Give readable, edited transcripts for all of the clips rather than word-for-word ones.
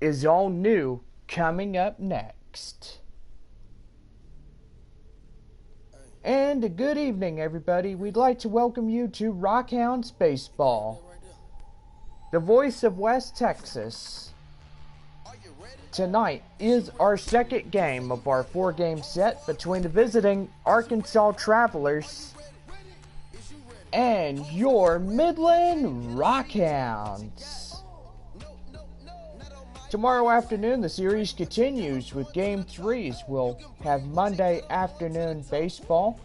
is all new coming up next. And a good evening, everybody. We'd like to welcome you to Rockhounds Baseball, the voice of West Texas. Tonight is our second game of our 4-game set between the visiting Arkansas Travelers and your Midland Rockhounds. Tomorrow afternoon, the series continues with Game 3s. We'll have Monday afternoon baseball.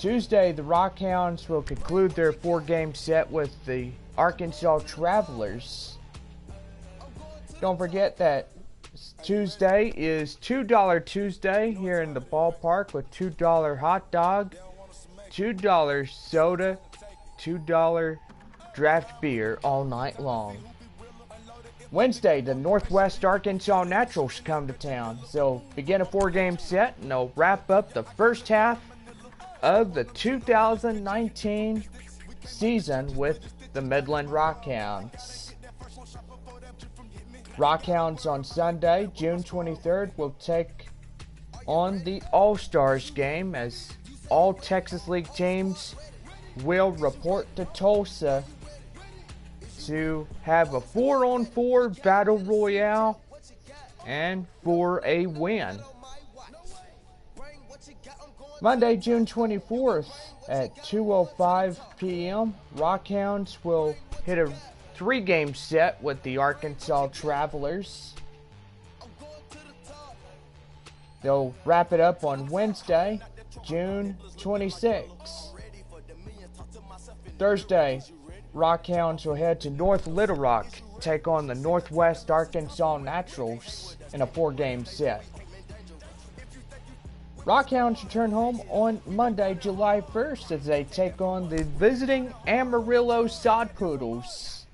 Tuesday, the Rockhounds will conclude their 4-game set with the Arkansas Travelers. Don't forget that Tuesday is $2 Tuesday here in the ballpark with $2 hot dog, $2 soda, $2 draft beer all night long. Wednesday, the Northwest Arkansas Naturals come to town. They'll begin a 4-game set and they'll wrap up the first half of the 2019 season with the Midland Rockhounds. Rockhounds on Sunday, June 23rd, will take on the All-Stars game as all Texas League teams will report to Tulsa to have a 4-on-4 battle royale and for a win. Monday, June 24th at 2:05 p.m., Rockhounds will hit a 3-game set with the Arkansas Travelers. They'll wrap it up on Wednesday, June 26th. Thursday, Rockhounds will head to North Little Rock to take on the Northwest Arkansas Naturals in a 4-game set. Rockhounds return home on Monday, July 1st as they take on the visiting Amarillo Sod Poodles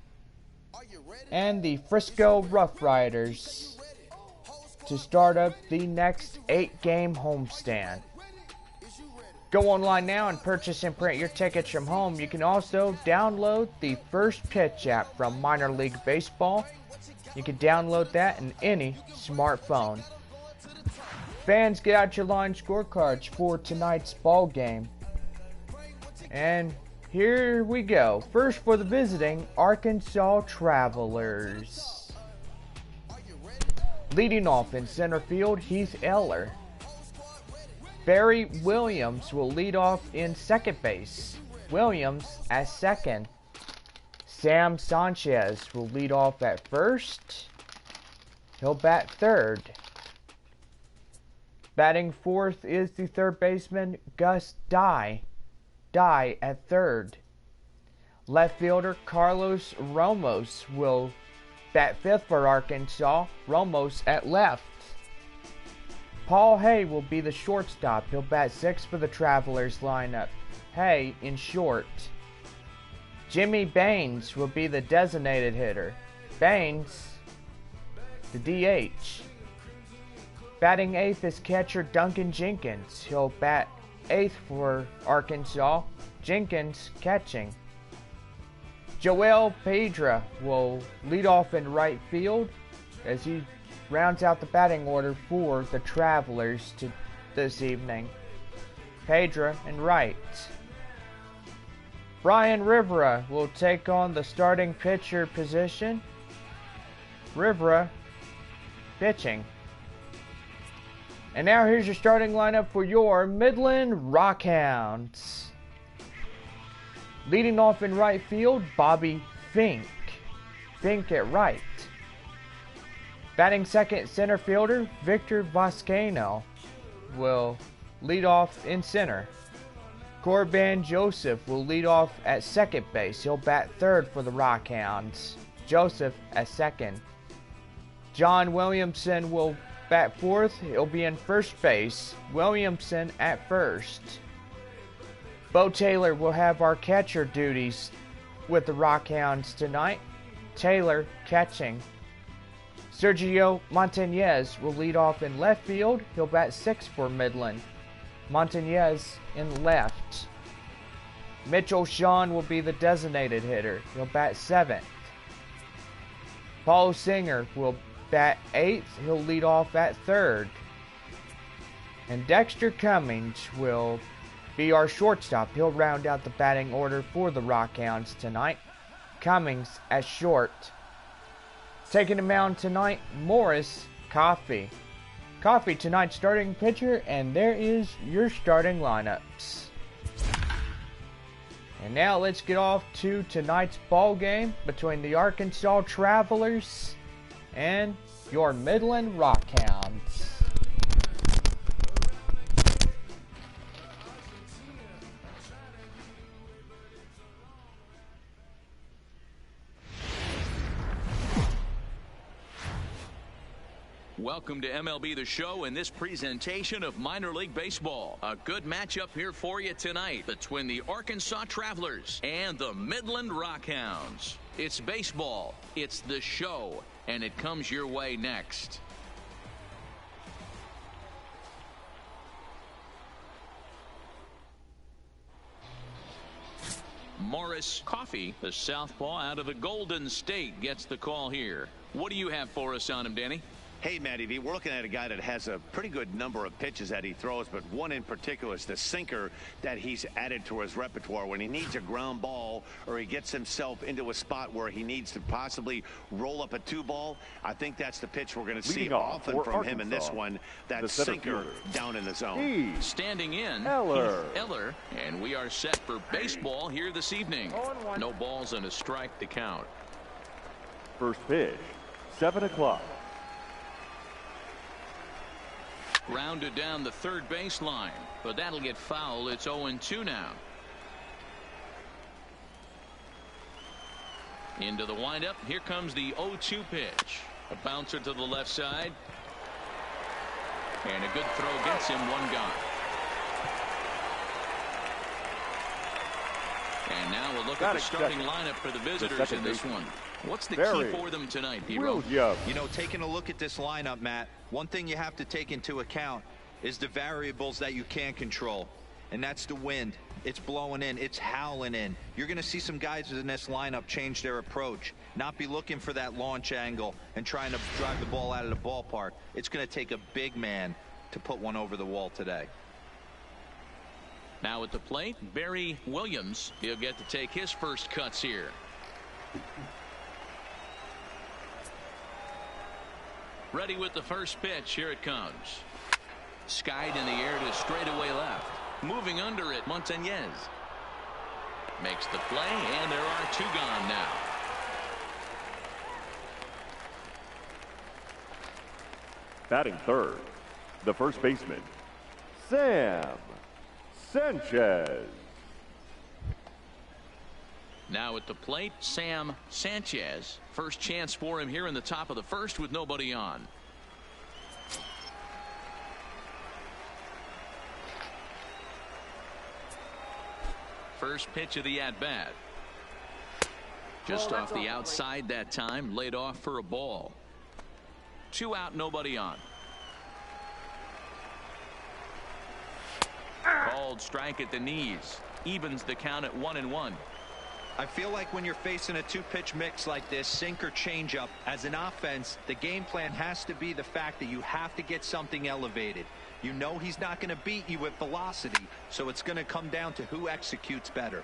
and the Frisco Rough Riders to start up the next 8-game homestand. Go online now and purchase and print your tickets from home. You can also download the First Pitch app from Minor League Baseball. You can download that in any smartphone. Fans, get out your line scorecards for tonight's ball game. And here we go. First for the visiting Arkansas Travelers. Leading off in center field, Heath Eller. Barry Williams will lead off in second base. Williams at second. Sam Sanchez will lead off at first. He'll bat third. Batting fourth is the third baseman, Gus Dye. Dye at third. Left fielder Carlos Ramos will bat fifth for Arkansas. Ramos at left. Paul Hay will be the shortstop. He'll bat sixth for the Travelers lineup. Hay in short. Jimmy Baines will be the designated hitter. Baines, the DH. Batting eighth is catcher Duncan Jenkins. He'll bat eighth for Arkansas. Jenkins catching. Joel Pedra will lead off in right field as he rounds out the batting order for the Travelers this evening. Pedra in right. Brian Rivera will take on the starting pitcher position. Rivera pitching. And now here's your starting lineup for your Midland Rockhounds. Leading off in right field, Bobby Fink. Fink at right. Batting second, center fielder Victor Vascaino will lead off in center. Corbin Joseph will lead off at second base. He'll bat third for the Rockhounds. Joseph at second. John Williamson will bat fourth. He'll be in first base. Williamson at first. Bo Taylor will have our catcher duties with the Rockhounds tonight. Taylor catching. Sergio Montañez will lead off in left field. He'll bat sixth for Midland. Montañez in left. Mitchell Sean will be the designated hitter. He'll bat seventh. Paul Singer will bat 8th. He'll lead off at 3rd. And Dexter Cummings will be our shortstop. He'll round out the batting order for the Rockhounds tonight. Cummings at short. Taking the mound tonight, Morris Coffey. Coffey, tonight's starting pitcher, and there is your starting lineups. And now let's get off to tonight's ball game between the Arkansas Travelers and your Midland Rockhounds. Welcome to MLB The Show and this presentation of Minor League Baseball. A good matchup here for you tonight between the Arkansas Travelers and the Midland Rockhounds. It's baseball, it's the show, and it comes your way next. Morris Coffey, the southpaw out of the Golden State, gets the call here. What do you have for us on him, Danny? Hey, Matty V, we're looking at a guy that has a pretty good number of pitches that he throws, but one in particular is the sinker that he's added to his repertoire. When he needs a ground ball or he gets himself into a spot where he needs to possibly roll up a 2-ball, I think that's the pitch we're going to see often from him in this one, that sinker down in the zone. Standing in, Eller, and we are set for baseball here this evening. No balls and a strike to count. First pitch, 7 o'clock. Grounded down the third baseline, but that'll get foul. It's 0-2 now. Into the windup. Here comes the 0-2 pitch. A bouncer to the left side. And a good throw gets him, one gone. And now we'll look at the starting lineup for the visitors in this one. What's the key for them tonight, P-Row? You know, taking a look at this lineup, Matt, one thing you have to take into account is the variables that you can't control. And that's the wind. It's blowing in. It's howling in. You're going to see some guys in this lineup change their approach, not be looking for that launch angle and trying to drive the ball out of the ballpark. It's going to take a big man to put one over the wall today. Now at the plate, Barry Williams. He'll get to take his first cuts here. Ready with the first pitch. Here it comes. Skied in the air to straightaway left. Moving under it, Montañez makes the play, and there are 2 gone now. Batting third, the first baseman, Sam Sanchez. Now at the plate, Sam Sanchez. First chance for him here in the top of the first with nobody on. First pitch of the at-bat. Just off the outside that time, laid off for a ball. 2 out, nobody on. Called strike at the knees. Evens the count at 1-1. I feel like when you're facing a 2-pitch mix like this, sink or changeup, as an offense, the game plan has to be the fact that you have to get something elevated. You know he's not going to beat you with velocity, so it's going to come down to who executes better.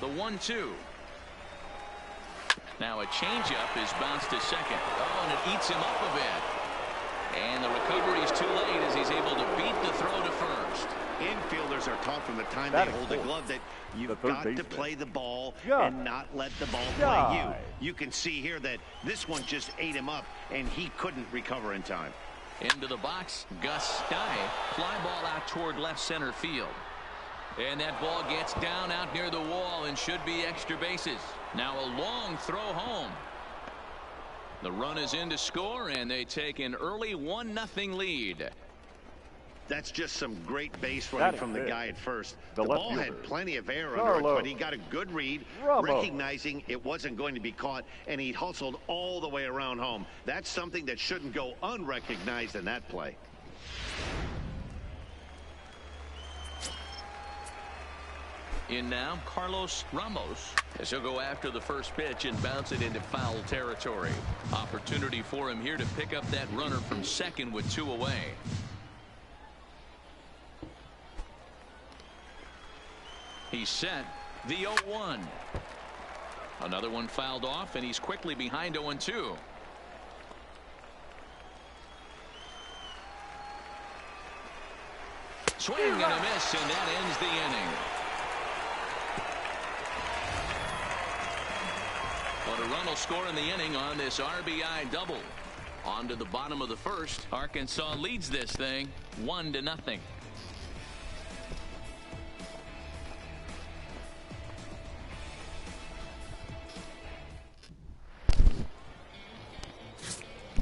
The 1-2. Now a changeup is bounced to second. Oh, and it eats him up a bit. And the recovery is too late as he's able to beat the throw to first. Infielders are taught from the time Batting they hold a fourth. glove that you've third got to baseman. play the ball Yeah. and not let the ball Yeah. play you. You can see here that this one just ate him up, and he couldn't recover in time. Into the box, Gus Dye. Fly ball out toward left center field. And that ball gets down out near the wall and should be extra bases. Now a long throw home. The run is in to score, and they take an early 1-0 lead. That's just some great base running Batting from the fifth. guy at first. The The left ball fielder, had plenty of air under it, Carlos but he got a good read, Ramos. recognizing it wasn't going to be caught, and he hustled all the way around home. That's something that shouldn't go unrecognized in that play. In now, Carlos Ramos, as he'll go after the first pitch and bounce it into foul territory. Opportunity for him here to pick up that runner from second with 2 away. He's set. The 0-1. Another one fouled off, and he's quickly behind 0-2. Swing and a miss, and that ends the inning. But a run will score in the inning on this RBI double. On to the bottom of the first. Arkansas leads this thing 1-0.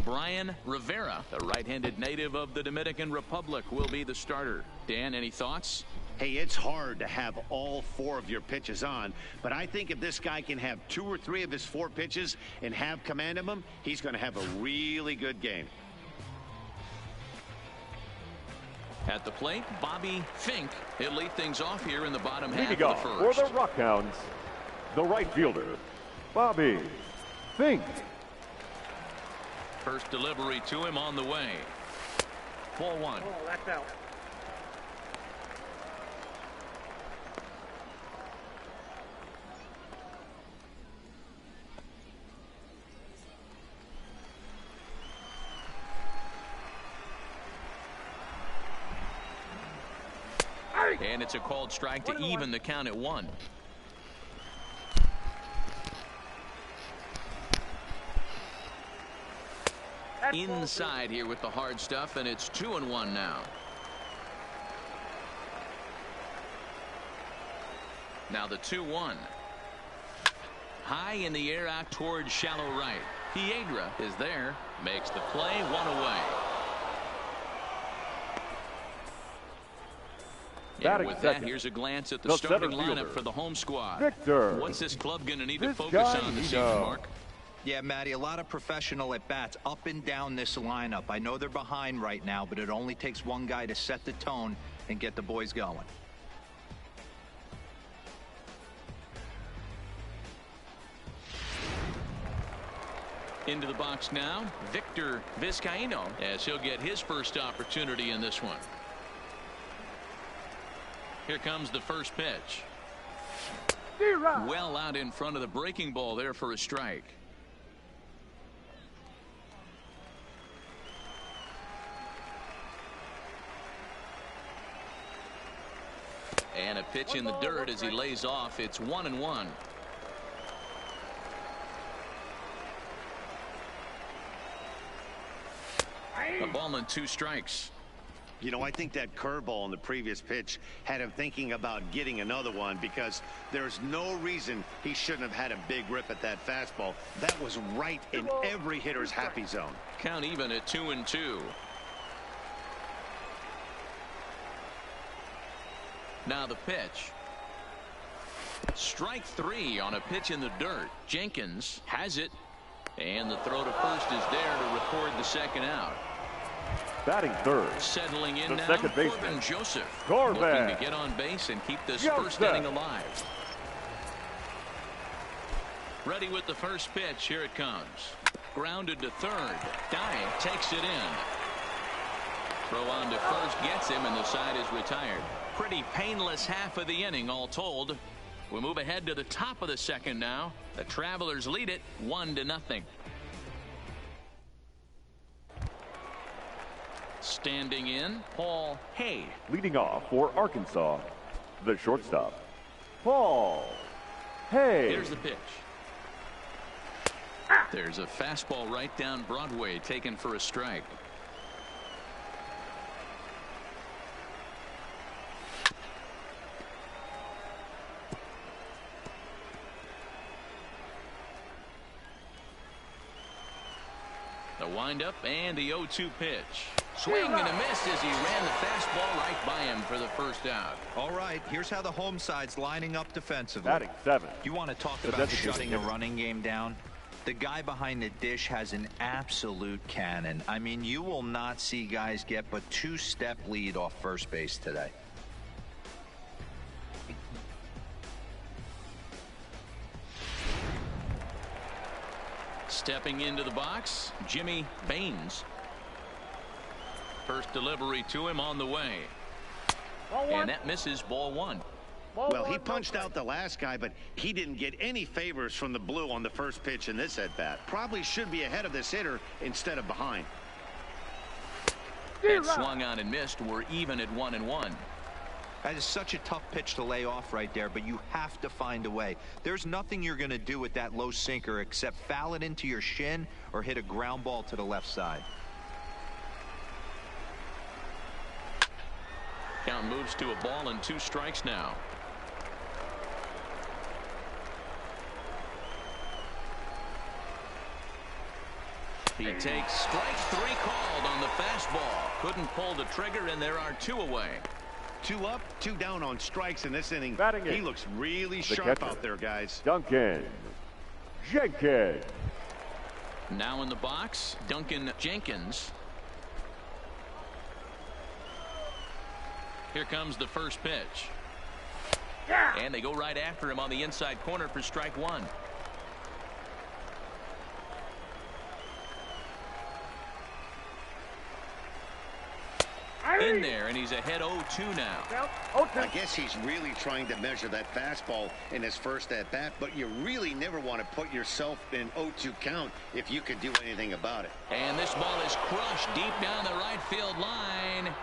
Brian Rivera, the right-handed native of the Dominican Republic, will be the starter. Dan, any thoughts? Hey, it's hard to have all 4 of your pitches on, but I think if this guy can have 2 or 3 of his 4 pitches and have command of them, he's going to have a really good game. At the plate, Bobby Fink. He'll lead things off here in the bottom half Leading of off the for first. the Rockhounds, the right fielder, Bobby Fink. First delivery to him on the way. Ball 1. Oh, that's out. And it's a called strike to even the count at 1. Inside here with the hard stuff, and it's 2-1 now. Now the 2-1. High in the air out towards shallow right. Piedra is there, makes the play, 1 away. And with that, here's a glance at the starting lineup for the home squad. Victor. What's this club going to need to focus on this season, Mark? Yeah, Matty, a lot of professional at-bats up and down this lineup. I know they're behind right now, but it only takes one guy to set the tone and get the boys going. Into the box now, Victor Vizcaíno, as he'll get his first opportunity in this one. Here comes the first pitch. Well out in front of the breaking ball there for a strike. And a pitch in the dirt as he lays off. It's 1-1. A ball and 2 strikes. You know, I think that curveball in the previous pitch had him thinking about getting another one, because there's no reason he shouldn't have had a big rip at that fastball. That was right in every hitter's happy zone. Count even at 2-2. Now the pitch. Strike 3 on a pitch in the dirt. Jenkins has it, and the throw to first is there to record the second out. Batting third, Settling in the now, second baseman, Corbin Joseph, Corbin. looking to get on base and keep this first inning alive. Ready with the first pitch. Here it comes. Grounded to third. Dye takes it in. Throw on to first gets him, and the side is retired. Pretty painless half of the inning all told. We move ahead to the top of the second now. The Travelers lead it 1-0. Standing in, Paul Hay. Leading off for Arkansas, the shortstop, Paul Hay. Here's the pitch. There's a fastball right down Broadway, taken for a strike. The windup and the 0-2 pitch. Swing and a miss as he ran the fastball right by him for the first out. All right, here's how the home side's lining up defensively. Batting 7. You want to talk about shutting a running game down? The guy behind the dish has an absolute cannon. I mean, you will not see guys get but 2-step lead off first base today. Stepping into the box, Jimmy Baines. First delivery to him on the way. And that misses, ball 1. Well, he punched out the last guy, but he didn't get any favors from the blue on the first pitch in this at-bat. Probably should be ahead of this hitter instead of behind. And swung on and missed. We're even at 1-1. That is such a tough pitch to lay off right there, but you have to find a way. There's nothing you're going to do with that low sinker except foul it into your shin or hit a ground ball to the left side. Count moves to a ball and 2 strikes now. He takes strike 3 called on the fastball. Couldn't pull the trigger, and there are 2 away. 2 up, 2 down on strikes in this inning. Batting he in. looks really The sharp catcher, out there, guys. Duncan Jenkins. Now in the box, Duncan Jenkins. Here comes the first pitch. And they go right after him on the inside corner for strike 1. In there, and he's ahead 0-2 now. I guess he's really trying to measure that fastball in his first at-bat, but you really never want to put yourself in 0-2 count if you can do anything about it. And this ball is crushed deep down the right field line.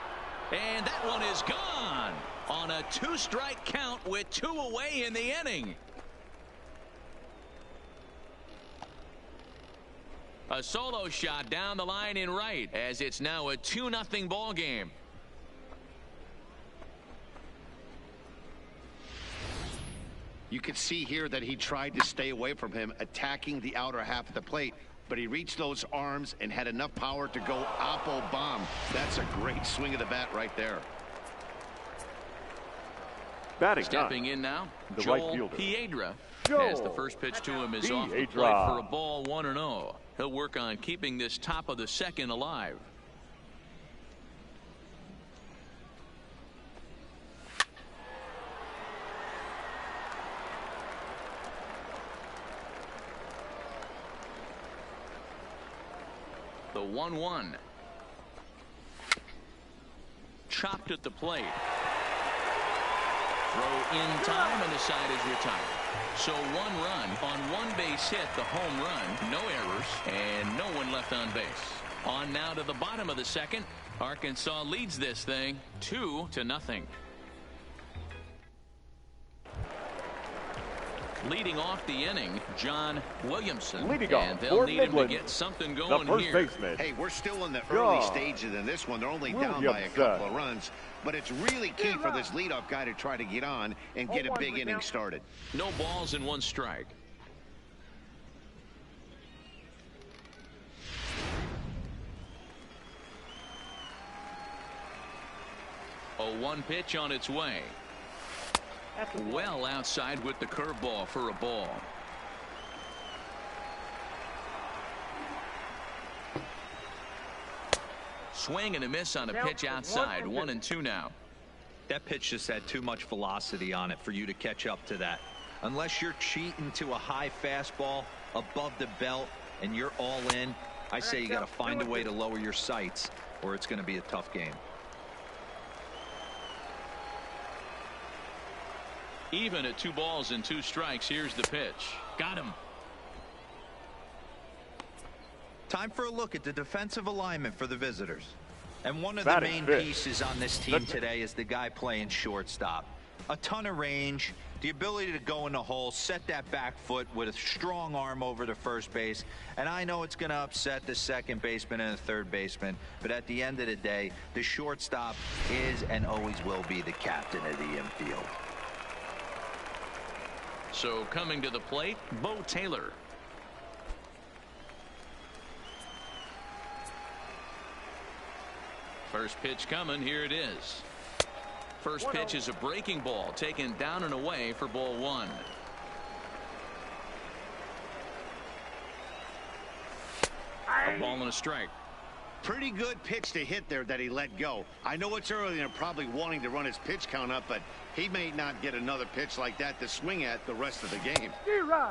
And that one is gone on a 2-strike count with 2 away in the inning. A solo shot down the line in right as it's now a 2-0 ball game. You could see here that he tried to stay away from him, attacking the outer half of the plate, but he reached those arms and had enough power to go oppo bomb. That's a great swing of the bat right there. Batting Stepping 9. in now, The Joel right fielder, Piedra. Joel As the first pitch to him is off the plate Piedra. for a ball 1-0. He'll work on keeping this top of the second alive. The 1-1. Chopped at the plate. Throw in time, and the side is retired. So 1 run on 1 base hit, the home run, no errors, and no one left on base. On now to the bottom of the second. Arkansas leads this thing 2-0. Leading off the inning, John Williamson. Leading and off they'll for need him to Midland, get something the going first here. baseman. Hey, we're still in the early John stages in this one. They're only down by a couple of runs, but it's really key for this leadoff guy to try to get on and get a big inning started. No balls and 1 strike. A 1 pitch on its way. Well outside with the curveball for a ball. Swing and a miss on a pitch outside. 1-2 now. That pitch just had too much velocity on it for you to catch up to that. Unless you're cheating to a high fastball above the belt and you're all in, I say you got to find a way to lower your sights or it's going to be a tough game. Even at 2 balls and 2 strikes. Here's the pitch. Got him. Time for a look at the defensive alignment for the visitors. And one of the main pieces on this team today is the guy playing shortstop. A ton of range, the ability to go in the hole, set that back foot with a strong arm over to first base. And I know it's going to upset the second baseman and the third baseman, but at the end of the day, the shortstop is and always will be the captain of the infield. So coming to the plate, Bo Taylor. First pitch coming. Here it is. First pitch is a breaking ball taken down and away for ball 1. A ball and a strike. Pretty good pitch to hit there that he let go. I know it's early and they're probably wanting to run his pitch count up, but he may not get another pitch like that to swing at the rest of the game.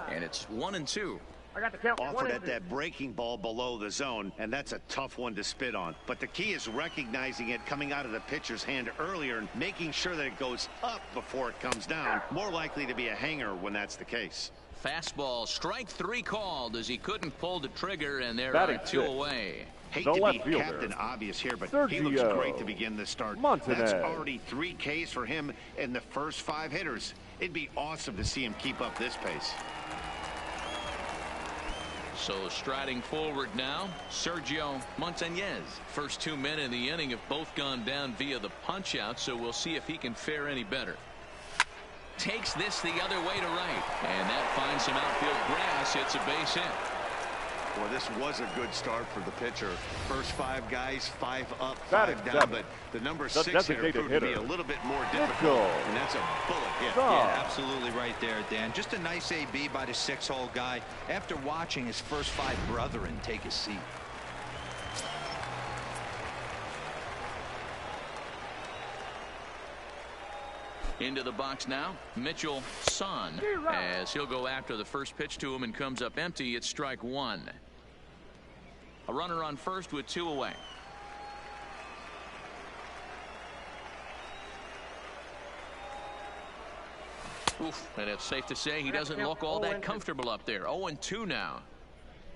And it's 1-2. I got the count. Offered at that breaking ball below the zone, and that's a tough one to spit on. But the key is recognizing it coming out of the pitcher's hand earlier and making sure that it goes up before it comes down. More likely to be a hanger when that's the case. Fastball, strike 3 called as he couldn't pull the trigger, and there are 2 away. Hate to be Captain Obvious here, but he looks great to begin the start. That's already 3 Ks for him in the first 5 hitters. It'd be awesome to see him keep up this pace. So striding forward now, Sergio Montañez. First 2 men in the inning have both gone down via the punch out, so we'll see if he can fare any better. Takes this the other way to right, and that finds some outfield grass. It's a base hit. Well, this was a good start for the pitcher. First 5 guys, 5 up, 5 down, but the number 6 hitter proved to be a little bit more difficult, and that's a bullet hit. Yeah, absolutely right there, Dan. Just a nice AB by the 6-hole guy after watching his first 5 brethren take a seat. Into the box now, Mitchell Son, as he'll go after the first pitch to him and comes up empty. It's strike 1. A runner on first with 2 away. Oof, and it's safe to say he doesn't look all that comfortable up there. 0-2 now.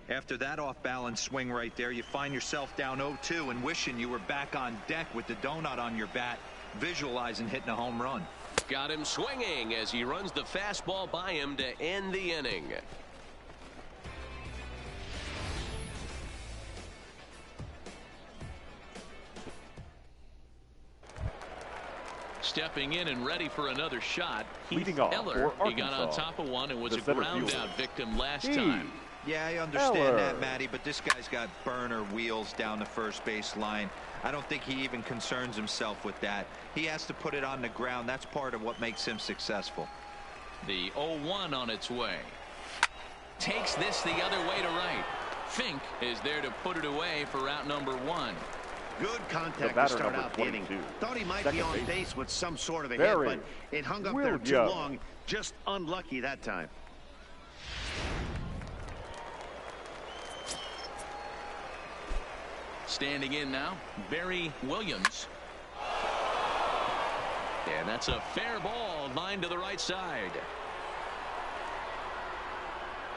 After that off-balance swing right there, you find yourself down 0-2 and wishing you were back on deck with the donut on your bat, visualizing hitting a home run. Got him swinging as he runs the fastball by him to end the inning. Stepping in and ready for another shot, Leading off Eller. for He got on top of one and was a ground out victim last time. Yeah, I understand that, Matty, but this guy's got burner wheels down the first base line. I don't think he even concerns himself with that. He has to put it on the ground. That's part of what makes him successful. The 0-1 on its way. Takes this the other way to right. Fink is there to put it away for out number 1. Good contact to start out the inning. Thought he might be on base with some sort of a hit, but it hung up there too long. Just unlucky that time. Standing in now, Barry Williams. And that's a fair ball, line to the right side.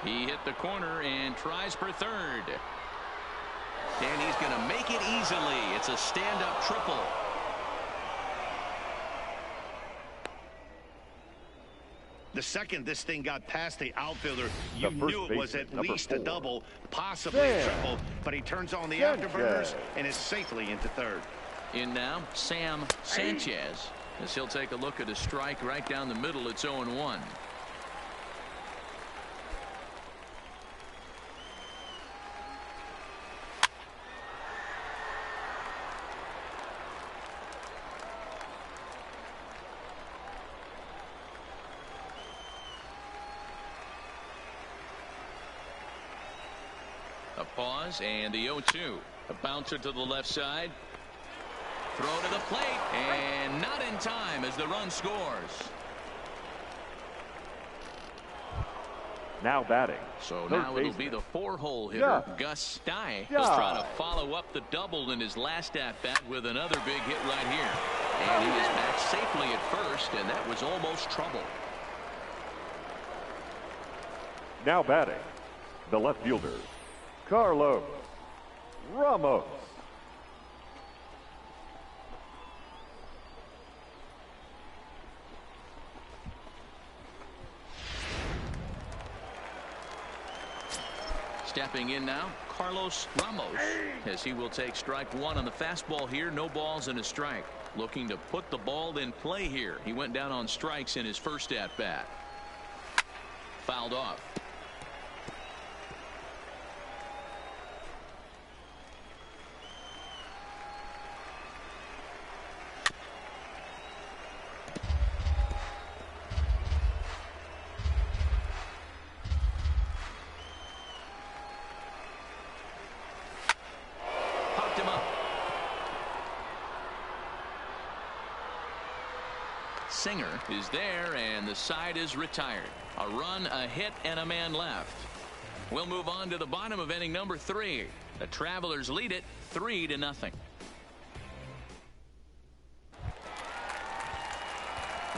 He hit the corner and tries for third. And he's going to make it easily. It's a stand-up triple. The second this thing got past the outfielder, you knew it was at least a double, possibly a triple, but he turns on the afterburners and is safely into third. In now, Sam Sanchez, as he'll take a look at a strike right down the middle. It's 0-1. A pause and the 0-2. A bouncer to the left side. Throw to the plate and not in time as the run scores. Now batting. So now it'll be the 4-hole hitter, Gus Dye. He'll try to follow up the double in his last at-bat with another big hit right here. And he is back safely at first, and that was almost trouble. Now batting, the left fielder, Carlos Ramos. Stepping in now, Carlos Ramos, as he will take strike one on the fastball here. No balls and a strike. Looking to put the ball in play here. He went down on strikes in his first at bat. Fouled off. Popped him up. Singer is there, and the side is retired. A run, a hit, and a man left. We'll move on to the bottom of inning number 3. The Travelers lead it 3-0.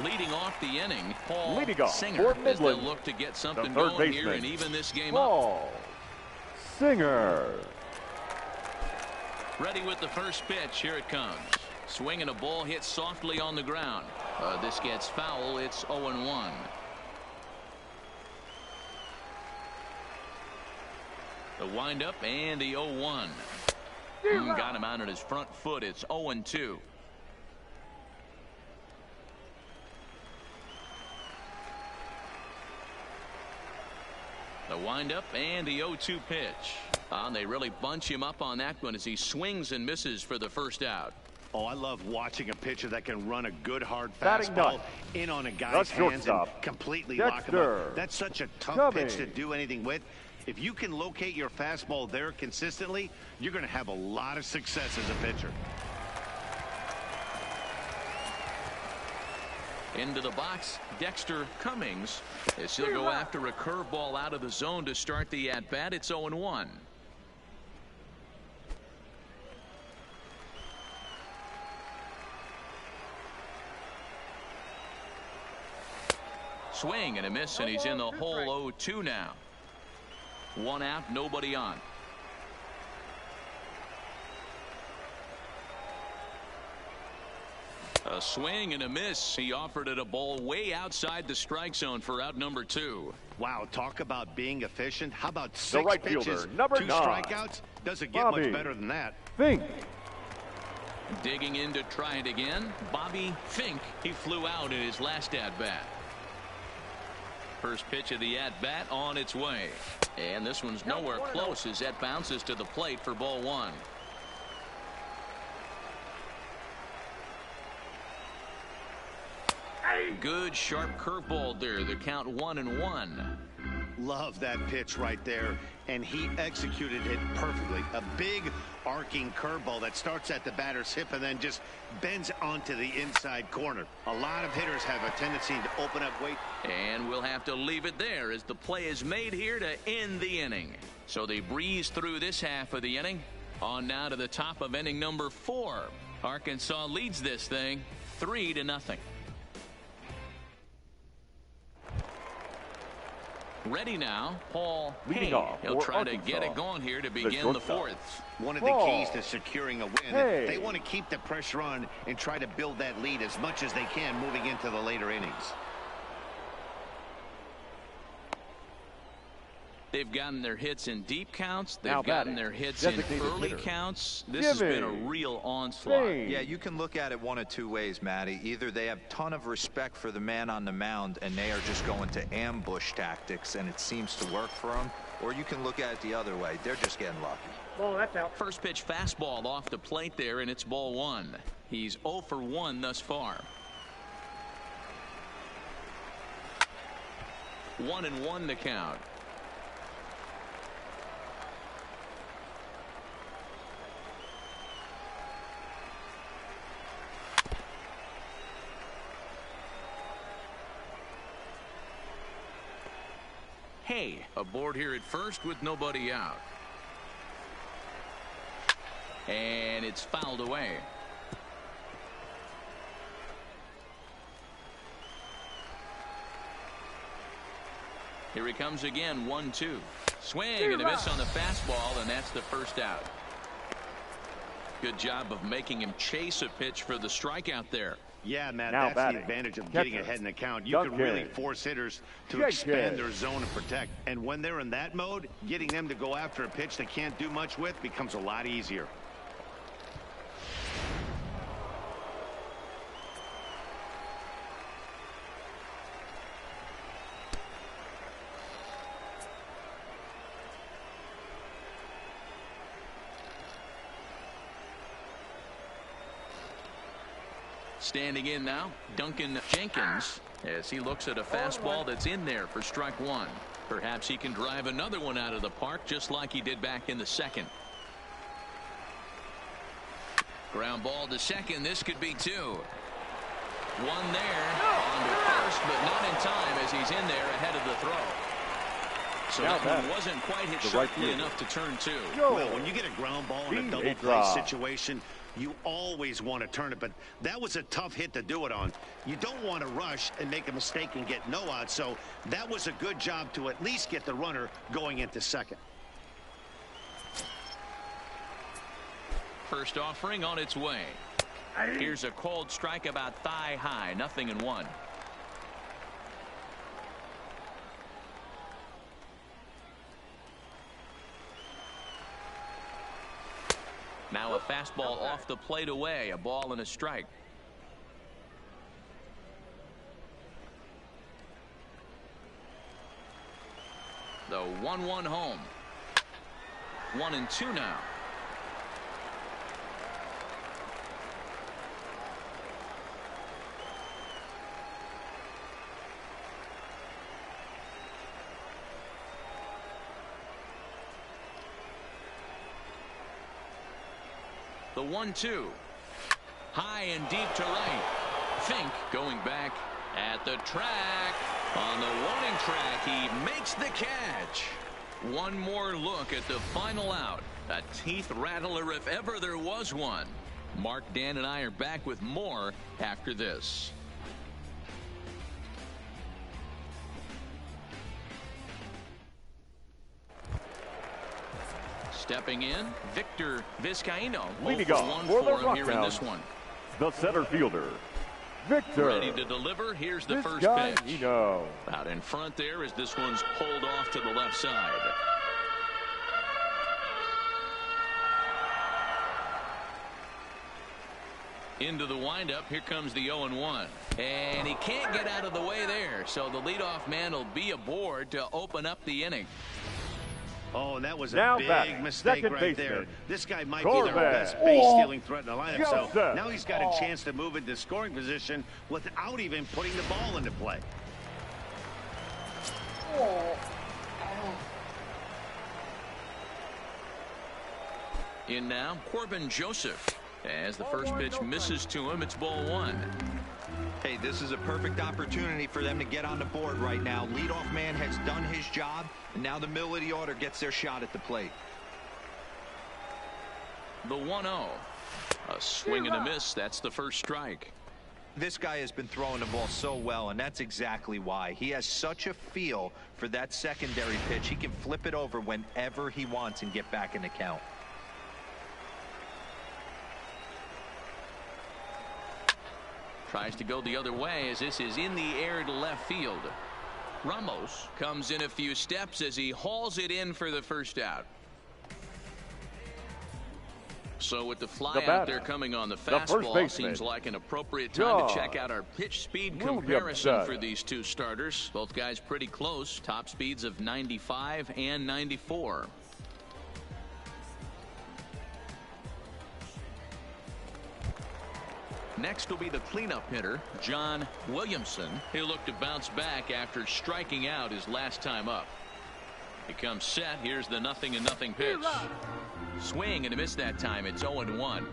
Leading off the inning, Paul Singer, as they'll look to get something going here and even this game Paul Singer. Ready with the first pitch. Here it comes. Swinging a ball hit softly on the ground. This gets foul. It's 0-1. The windup and the 0-1. Got him out on his front foot. It's 0-2. The windup and the 0-2 pitch. They really bunch him up on that one as he swings and misses for the first out. Oh, I love watching a pitcher that can run a good hard fastball in on a guy's hands and completely lock him up. That's such a tough pitch to do anything with. If you can locate your fastball there consistently, you're going to have a lot of success as a pitcher. Into the box, Dexter Cummings, as he'll go after a curveball out of the zone to start the at-bat. It's 0-1. Swing and a miss, and he's in the hole. 0-2 now. One out, nobody on. A swing and a miss. He offered it a ball way outside the strike zone for out number 2. Wow, talk about being efficient. How about 6 pitches, fielder, number 2 strikeouts? Doesn't get much better than that. Fink. Digging in to try it again, Bobby Fink. He flew out in his last at-bat. First pitch of the at-bat on its way. And this one's nowhere close as that bounces to the plate for ball 1. Good sharp curveball there. The count 1-1. Love that pitch right there, and he executed it perfectly. A big arcing curveball that starts at the batter's hip and then just bends onto the inside corner. A lot of hitters have a tendency to open up weight. And we'll have to leave it there as the play is made here to end the inning. So they breeze through this half of the inning. On now to the top of inning number 4. Arkansas leads this thing 3-0. Ready now, Paul Leading Hay. off He'll try Arkansas, to get it going here to begin the 4th. One of the keys to securing a win. They want to keep the pressure on and try to build that lead as much as they can moving into the later innings. They've gotten their hits in deep counts. They've gotten their hits in early counts. This has been a real onslaught. Yeah, you can look at it one of 2 ways, Matty. Either they have a ton of respect for the man on the mound and they are just going to ambush tactics and it seems to work for them, or you can look at it the other way. They're just getting lucky. Well, that's out. First pitch fastball off the plate there, and it's ball 1. He's 0 for 1 thus far. 1-1 the count. Hay aboard here at first with nobody out. And it's fouled away. Here he comes again, 1-2. Swing and a miss on the fastball, and that's the first out. Good job of making him chase a pitch for the strikeout there. Yeah, Matt, Now that's batting. the advantage of Catcher. getting ahead in the count. You can really force hitters to expand their zone and protect. And when they're in that mode, getting them to go after a pitch they can't do much with becomes a lot easier. Standing in now, Duncan Jenkins, as he looks at a fastball that's in there for strike one. Perhaps he can drive another one out of the park just like he did back in the second. Ground ball to second. This could be two. One there on to first, but not in time as he's in there ahead of the throw. So that one wasn't quite hit sharply enough to turn two. Well, when you get a ground ball in a double play situation, you always want to turn it, but that was a tough hit to do it on. You don't want to rush and make a mistake and get no out, so that was a good job to at least get the runner going into second. First offering on its way. Here's a cold strike about thigh high, 0-1. Now a fastball off the plate away, a ball and a strike. The 1-1 home. 1-2 now. The 1-2. High and deep to right. Fink going back at the track. On the warning track, he makes the catch. One more look at the final out. A teeth rattler if ever there was one. Mark, Dan, and I are back with more after this. Stepping in, Victor Vizcaíno. Leading off for the Rockhounds, the center fielder, Victor. Ready to deliver. Here's the first pitch. Out in front there as this one's pulled off to the left side. Into the windup. Here comes the 0-1. And he can't get out of the way there. So the leadoff man will be aboard to open up the inning. Oh, and that was a big mistake right there. This guy might be their best base-stealing threat in the lineup. So now he's got a chance to move into scoring position without even putting the ball into play. In now, Corbin Joseph. As the first pitch misses to him, it's ball one. Hey, this is a perfect opportunity for them to get on the board right now. Leadoff man has done his job, and now the middle of the order gets their shot at the plate. The 1-0. A swing and a miss. That's the first strike. This guy has been throwing the ball so well, and that's exactly why. He has such a feel for that secondary pitch. He can flip it over whenever he wants and get back in the count. Tries to go the other way as this is in the air to left field. Ramos comes in a few steps as he hauls it in for the first out. So with the fly out there coming on the fastball, seems like an appropriate time to check out our pitch speed comparison for these two starters. Both guys pretty close. Top speeds of 95 and 94. Next will be the cleanup hitter, John Williamson. He'll look to bounce back after striking out his last time up. He comes set. Here's the 0-0 pitch. Swing and a miss that time. It's 0-1.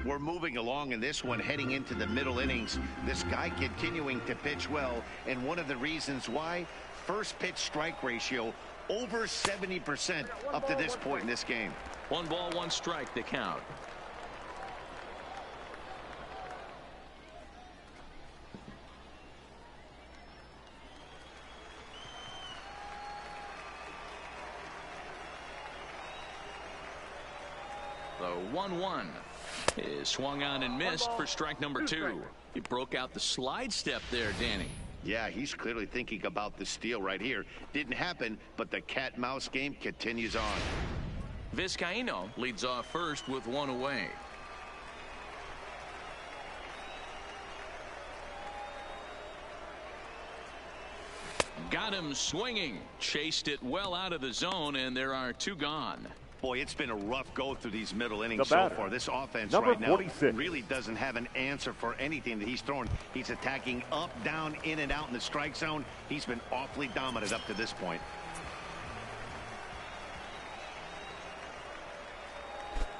We're moving along in this one, heading into the middle innings. This guy continuing to pitch well, and one of the reasons why, first pitch strike ratio over 70% up to this point in this game. 1 ball, 1 strike to count. 1-1. Is swung on and missed for strike number 2. He broke out the slide step there, Danny. Yeah, he's clearly thinking about the steal right here. Didn't happen, but the cat-mouse game continues on. Vizcaíno leads off first with 1 away. Got him swinging. Chased it well out of the zone, and there are 2 gone. Boy, it's been a rough go through these middle innings so far. This offense right now really doesn't have an answer for anything that he's throwing. He's attacking up, down, in, and out in the strike zone. He's been awfully dominant up to this point.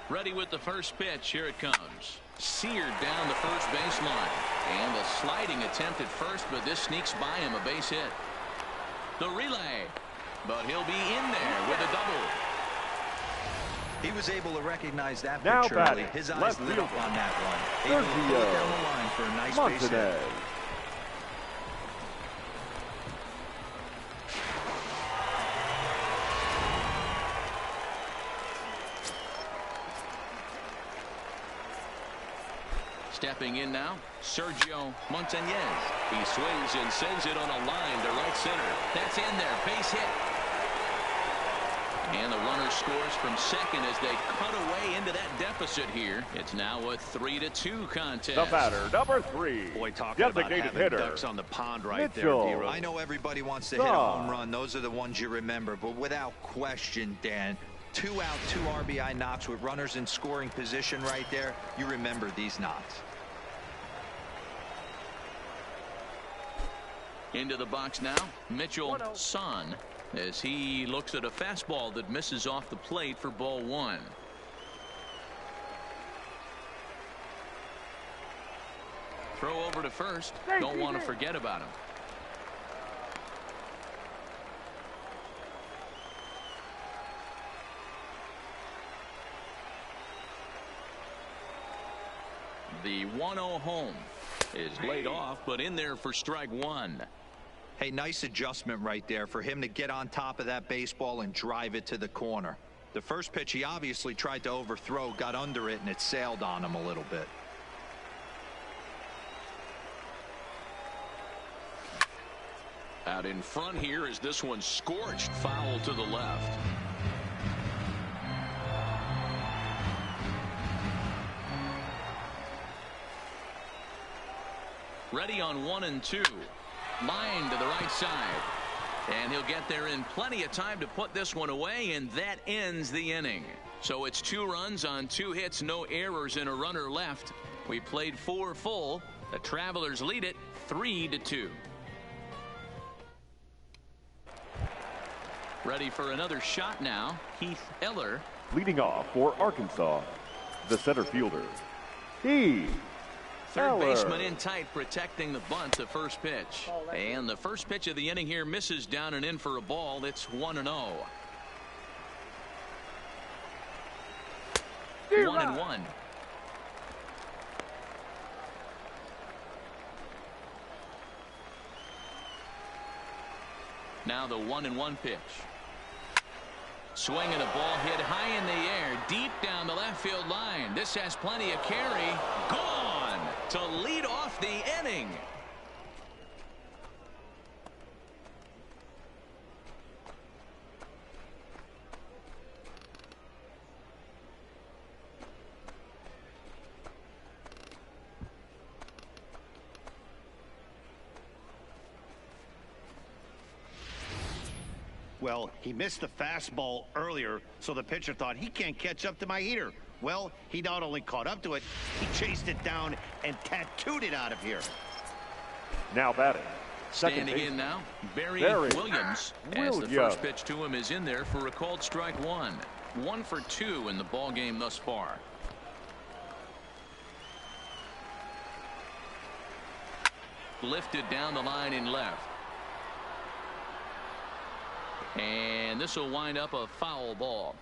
Ready with the first pitch. Here it comes. Seared down the first baseline. And a sliding attempt at first, but this sneaks by him, a base hit. The relay. But he'll be in there with a double. He was able to recognize that Now pitch early. His eyes lit up on that one. Able to pull it down the line for a nice base hit. Stepping in now, Sergio Montañez. He swings and sends it on a line to right center. That's in there, base hit. And the runner scores from second as they cut away into that deficit here. It's now a 3-2 contest. The batter, number 3. Boy, talking about having ducks on the pond right there, D-Row. I know everybody wants to hit a home run. Those are the ones you remember. But without question, Dan, 2 out, 2 RBI knocks with runners in scoring position right there. You remember these knocks. Into the box now, Mitchell Son, as he looks at a fastball that misses off the plate for ball 1. Throw over to first. Don't want to forget about him. The 1-0 home is laid off, but in there for strike 1. Hey, nice adjustment right there for him to get on top of that baseball and drive it to the corner. The first pitch he obviously tried to overthrow, got under it, and it sailed on him a little bit. Out in front here is this one scorched foul to the left. Ready on 1 and 2. Line to the right side. And he'll get there in plenty of time to put this one away, and that ends the inning. So it's 2 runs on 2 hits, no errors, and a runner left. We played 4 full. The Travelers lead it 3-2. Ready for another shot now. Heath Eller. Leading off for Arkansas, the center fielder, Heath Third baseman in tight, protecting the bunt, the first pitch. And the first pitch of the inning here misses down and in for a ball. It's 1-0. 1-1. Now the 1-1 pitch. Swing and a ball hit high in the air, deep down the left field line. This has plenty of carry. Gone to lead off the inning. Well, he missed the fastball earlier, so the pitcher thought he can't catch up to my heater. Well, he not only caught up to it, he chased it down and tattooed it out of here. Now batting. Standing in now, Barry Williams. As the first pitch to him is in there for a called strike 1. 1 for 2 in the ball game thus far. Lifted down the line in left. And this will wind up a foul ball.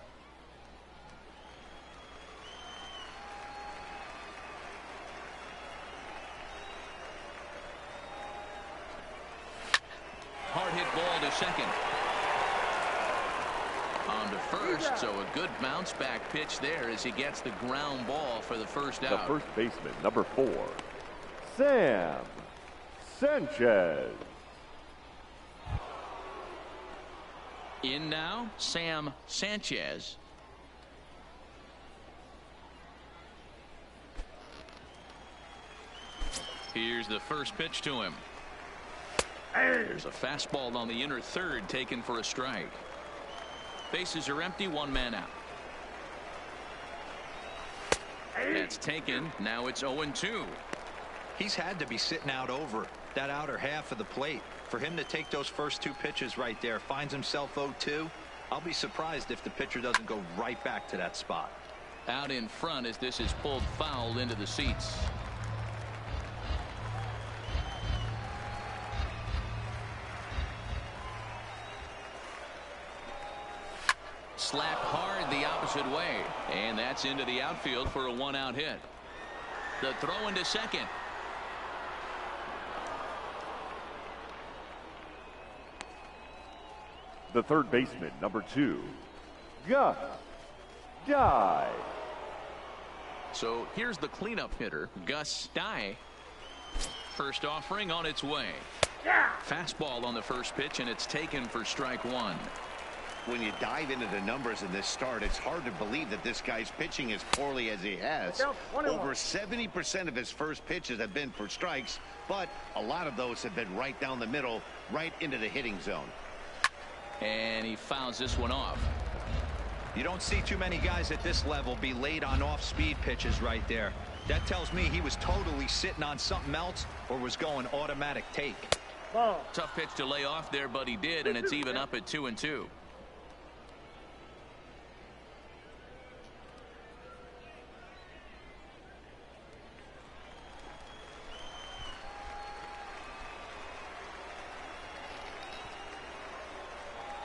Hard hit ball to second. on to first, so a good bounce back pitch there as he gets the ground ball for the first out. The first baseman, number 4, Sam Sanchez. In now, Sam Sanchez. Here's the first pitch to him. There's a fastball on the inner third taken for a strike. Bases are empty, one man out. That's taken. Now it's 0-2. He's had to be sitting out over that outer half of the plate. For him to take those first 2 pitches right there, finds himself 0-2. I'll be surprised if the pitcher doesn't go right back to that spot. Out in front as this is pulled foul into the seats. Slap hard the opposite way, and that's into the outfield for a 1-out hit. The throw into second. The third baseman, number 2, Gus Dye. So here's the cleanup hitter, Gus Dye. First offering on its way. Fastball on the first pitch, and it's taken for strike 1. When you dive into the numbers in this start, it's hard to believe that this guy's pitching as poorly as he has. Over 70% of his first pitches have been for strikes, but a lot of those have been right down the middle, right into the hitting zone. And he fouls this one off. You don't see too many guys at this level be late on off-speed pitches right there. That tells me he was totally sitting on something else or was going automatic take. Tough pitch to lay off there, but he did, and it's even up at 2-2.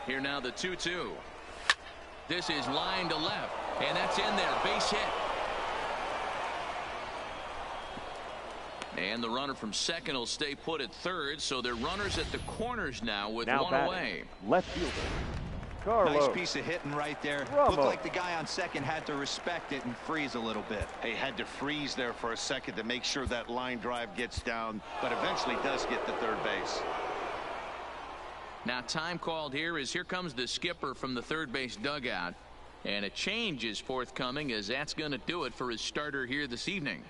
Here now the 2-2. This is line to left, and that's in there. Base hit. And the runner from second will stay put at third, so they're runners at the corners now with Now one batting, away. left fielder, Carlos. Nice piece of hitting right there. Looked like the guy on second had to respect it and freeze a little bit. He had to freeze there for a second to make sure that line drive gets down, but eventually does get to third base. Now time called here as here comes the skipper from the third base dugout, and a change is forthcoming as that's going to do it for his starter here this evening.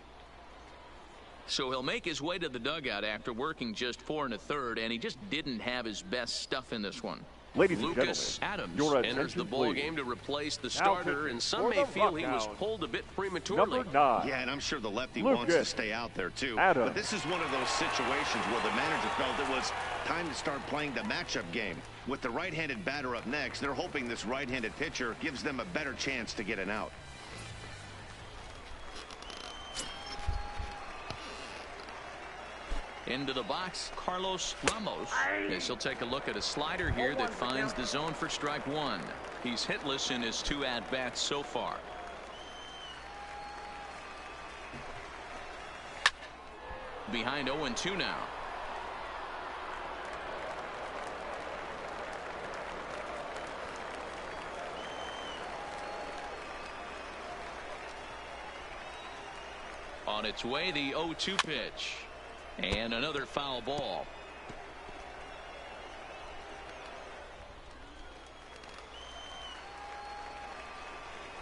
So he'll make his way to the dugout after working just 4 1/3, and he just didn't have his best stuff in this one. Ladies and Lucas gentlemen, Adams your enters the attention, ball please. game to replace the starter, pitching and some for may the feel he was Rockhounds, pulled a bit prematurely. number 9. Yeah, and I'm sure the lefty Lucas wants to stay out there too. Adams. But this is one of those situations where the manager felt it was time to start playing the matchup game. With the right-handed batter up next, they're hoping this right-handed pitcher gives them a better chance to get an out. Into the box, Carlos Ramos. Yes, he'll take a look at a slider here that finds the zone for strike 1. He's hitless in his 2 at-bats so far. Behind 0-2 now. On its way, the 0-2 pitch. And another foul ball.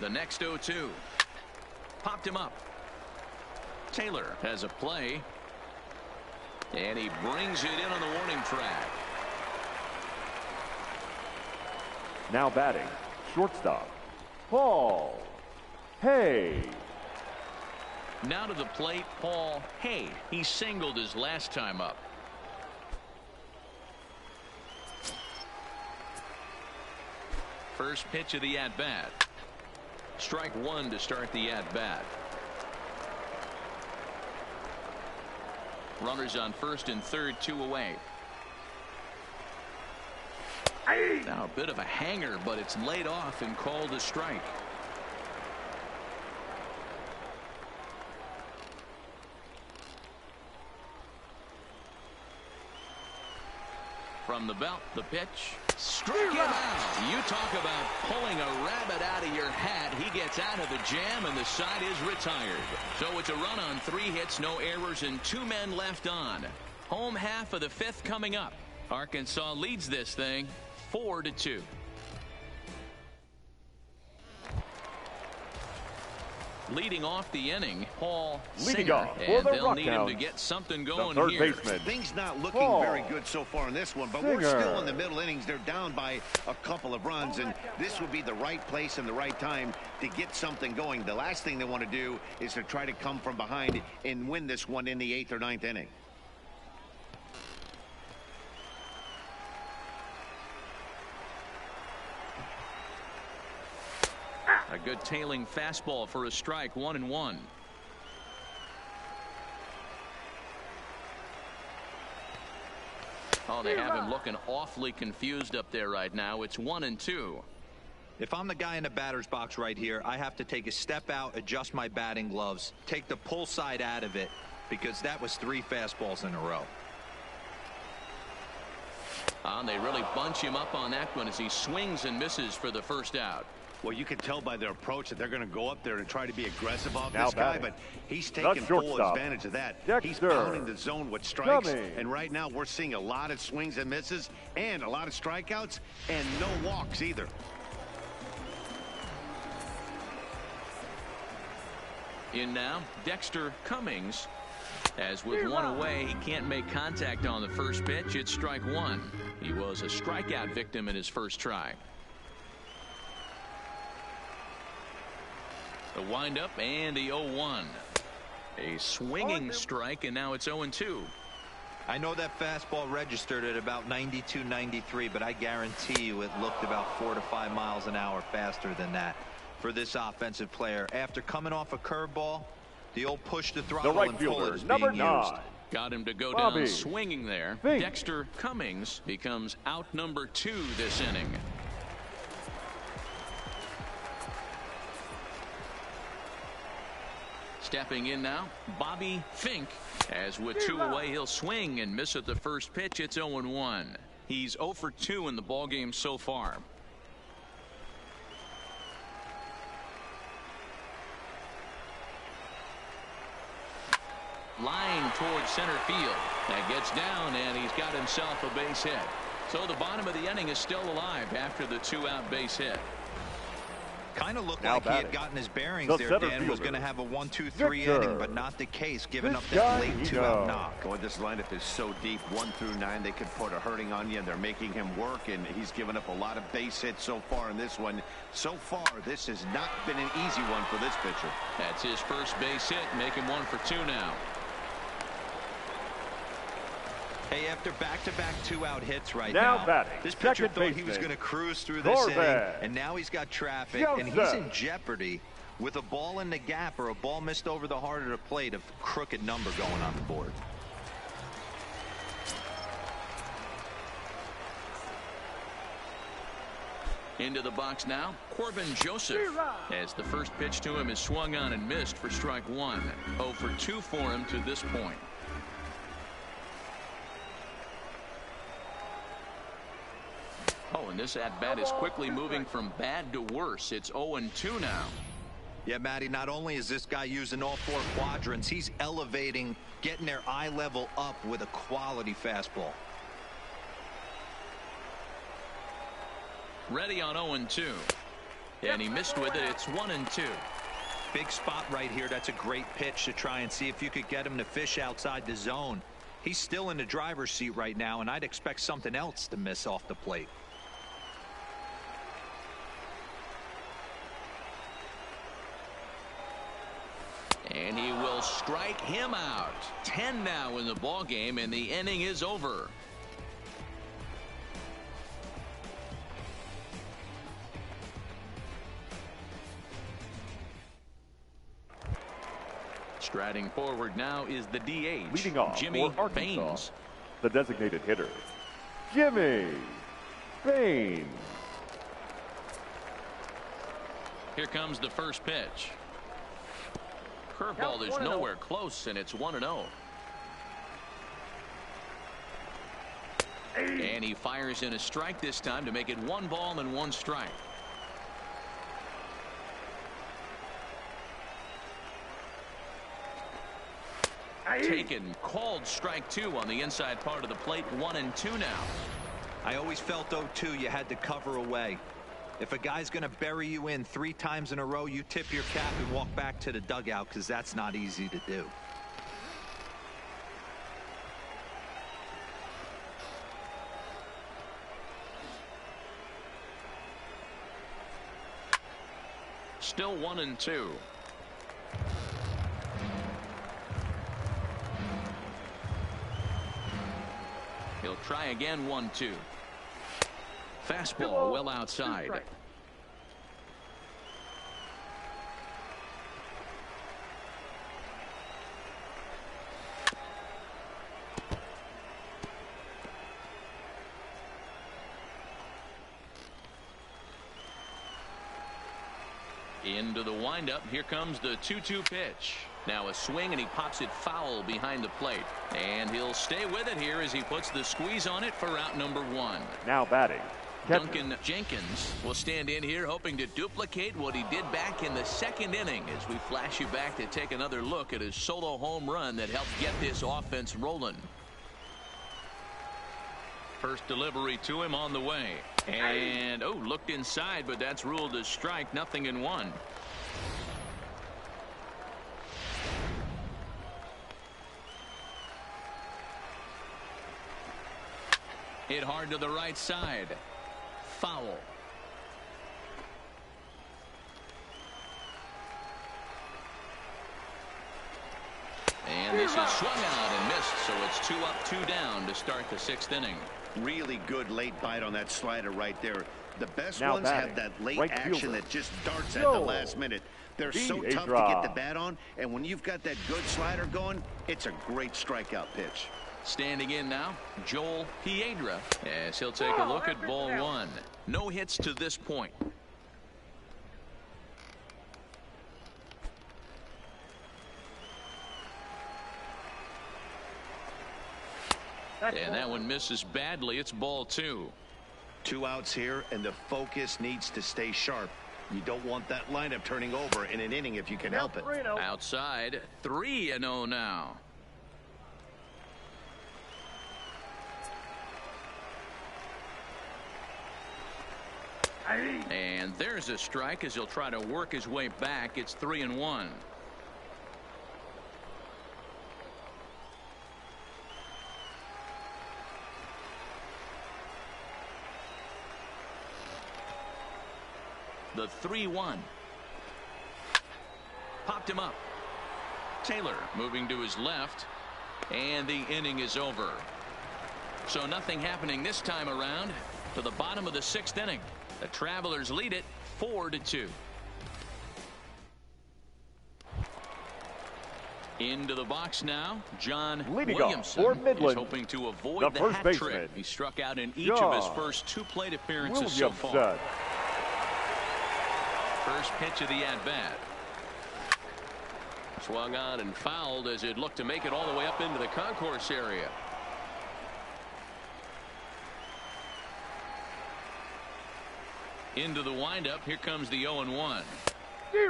The next 0-2. Popped him up. Taylor has a play. And he brings it in on the warning track. Now batting, shortstop, Paul Hay. Now to the plate, Paul Hay. He singled his last time up. First pitch of the at-bat. Strike 1 to start the at-bat. Runners on first and third, 2 away. Now a bit of a hanger, but it's laid off and called a strike. From the belt, the pitch. Strike him out. You talk about pulling a rabbit out of your hat. He gets out of the jam, and the side is retired. So it's a run on 3 hits, no errors, and 2 men left on. Home half of the 5th coming up. Arkansas leads this thing 4-2. Leading off the inning, Paul Leading Singer, off for and the they'll need him Rockhounds, to get something the going third here. baseman. Things not looking Paul very good so far in this one, but we're Singer. still in the middle innings. They're down by a couple of runs, and this would be the right place and the right time to get something going. The last thing they want to do is to try to come from behind and win this one in the 8th or 9th inning. A good tailing fastball for a strike, 1-1. Oh, they have him looking awfully confused up there right now. It's 1-2. If I'm the guy in the batter's box right here, I have to take a step out, adjust my batting gloves, take the pull side out of it, because that was 3 fastballs in a row. And they really bunch him up on that one as he swings and misses for the first out. Well, you can tell by their approach that they're going to go up there and try to be aggressive off Now this guy, batting. but he's taking full shortstop, advantage of that. He's Dexter. pounding the zone with strikes, Coming. and right now we're seeing a lot of swings and misses and a lot of strikeouts and no walks either. In now, Dexter Cummings. As with 1 away, he can't make contact on the first pitch. It's strike 1. He was a strikeout victim in his first try. The windup and the 0-1. A swinging strike, and now it's 0-2. I know that fastball registered at about 92, 93, but I guarantee you it looked about 4 to 5 miles an hour faster than that for this offensive player. After coming off a curveball, the old push to The throttle right and puller fielder, is number being 9. used. Got him to go Bobby down swinging there. Fink. Dexter Cummings becomes out number 2 this inning. Stepping in now, Bobby Fink. As with 2 away, he'll swing and miss at the first pitch. It's 0-1. He's 0 for 2 in the ballgame so far. Line towards center field. That gets down, and he's got himself a base hit. So the bottom of the inning is still alive after the 2-out base hit. Kind of looked Now like he batting. had gotten his bearings The there, center Dan. Was fielder, going to have a 1-2-3 Victor. inning, but not the case, giving This up guy that late he 2-out knows. knock. Boy, this lineup is so deep, 1 through 9. They could put a hurting on you, and they're making him work, and he's given up a lot of base hits so far in this one. So far, this has not been an easy one for this pitcher. That's his first base hit, making 1 for 2 now. Hey, after back-to-back 2-out hits right Now now, batting, this pitcher second thought he was baseman, going to cruise through this Corbett. inning, and now he's got traffic, and he's Joseph. in jeopardy with a ball in the gap or a ball missed over the heart of the plate, a crooked number going on the board. Into the box now, Corbin Joseph. As the first pitch to him is swung on and missed for strike 1. 0 for 2 for him to this point. Oh, and this at-bat is quickly moving from bad to worse. It's 0-2 now. Yeah, Matty, not only is this guy using all 4 quadrants, he's elevating, getting their eye level up with a quality fastball. Ready on 0-2. And he missed with it. It's 1-2. Big spot right here. That's a great pitch to try and see if you could get him to fish outside the zone. He's still in the driver's seat right now, and I'd expect something else to miss off the plate. And he will strike him out. 10 now in the ball game, and the inning is over. Striding forward now is the DH, Leading off Jimmy for Arkansas, Baines. the designated hitter, Jimmy Baines. Here comes the first pitch. Curveball is nowhere close, and it's 1-0. And he fires in a strike this time to make it 1 ball and 1 strike. Taken, called strike 2 on the inside part of the plate. 1-2 now. I always felt 0-2 you had to cover away. If a guy's going to bury you in 3 times in a row, you tip your cap and walk back to the dugout, because that's not easy to do. Still 1-2. He'll try again. 1-2. Fastball well outside. Into the windup. Here comes the 2-2 pitch. Now a swing, and he pops it foul behind the plate. And he'll stay with it here as he puts the squeeze on it for out number 1. Now batting, Duncan Jenkins will stand in here hoping to duplicate what he did back in the 2nd inning, as we flash you back to take another look at his solo home run that helped get this offense rolling. First delivery to him on the way. And, looked inside, but that's ruled a strike. 0-1. Hit hard to the right side. Foul. And this is swung out and missed, so it's 2 up, 2 down to start the 6th inning. Really good late bite on that slider right there. The best Now ones batting, have that late right action fielder. that just darts at the last minute. They're so a tough draw. to get the bat on, and when you've got that good slider going, it's a great strikeout pitch. Standing in now, Joel Piedra, as he'll take a look at ball 1. No hits to this point. And that one misses badly. It's ball 2. 2 outs here, and the focus needs to stay sharp. You don't want that lineup turning over in an inning if you can help it. Outside, 3-0 now. And there's a strike as he'll try to work his way back. It's 3-1. The 3-1. Popped him up. Taylor moving to his left. And the inning is over. So nothing happening this time around. To the bottom of the 6th inning. The Travelers lead it 4-2. Into the box now, John Leading Williamson off for Midland, is hoping to avoid the the first hat baseman, trick. He struck out in each of his first 2 plate appearances so far. First pitch of the at-bat. Swung on and fouled as it looked to make it all the way up into the concourse area. Into the windup. Here comes the 0-1.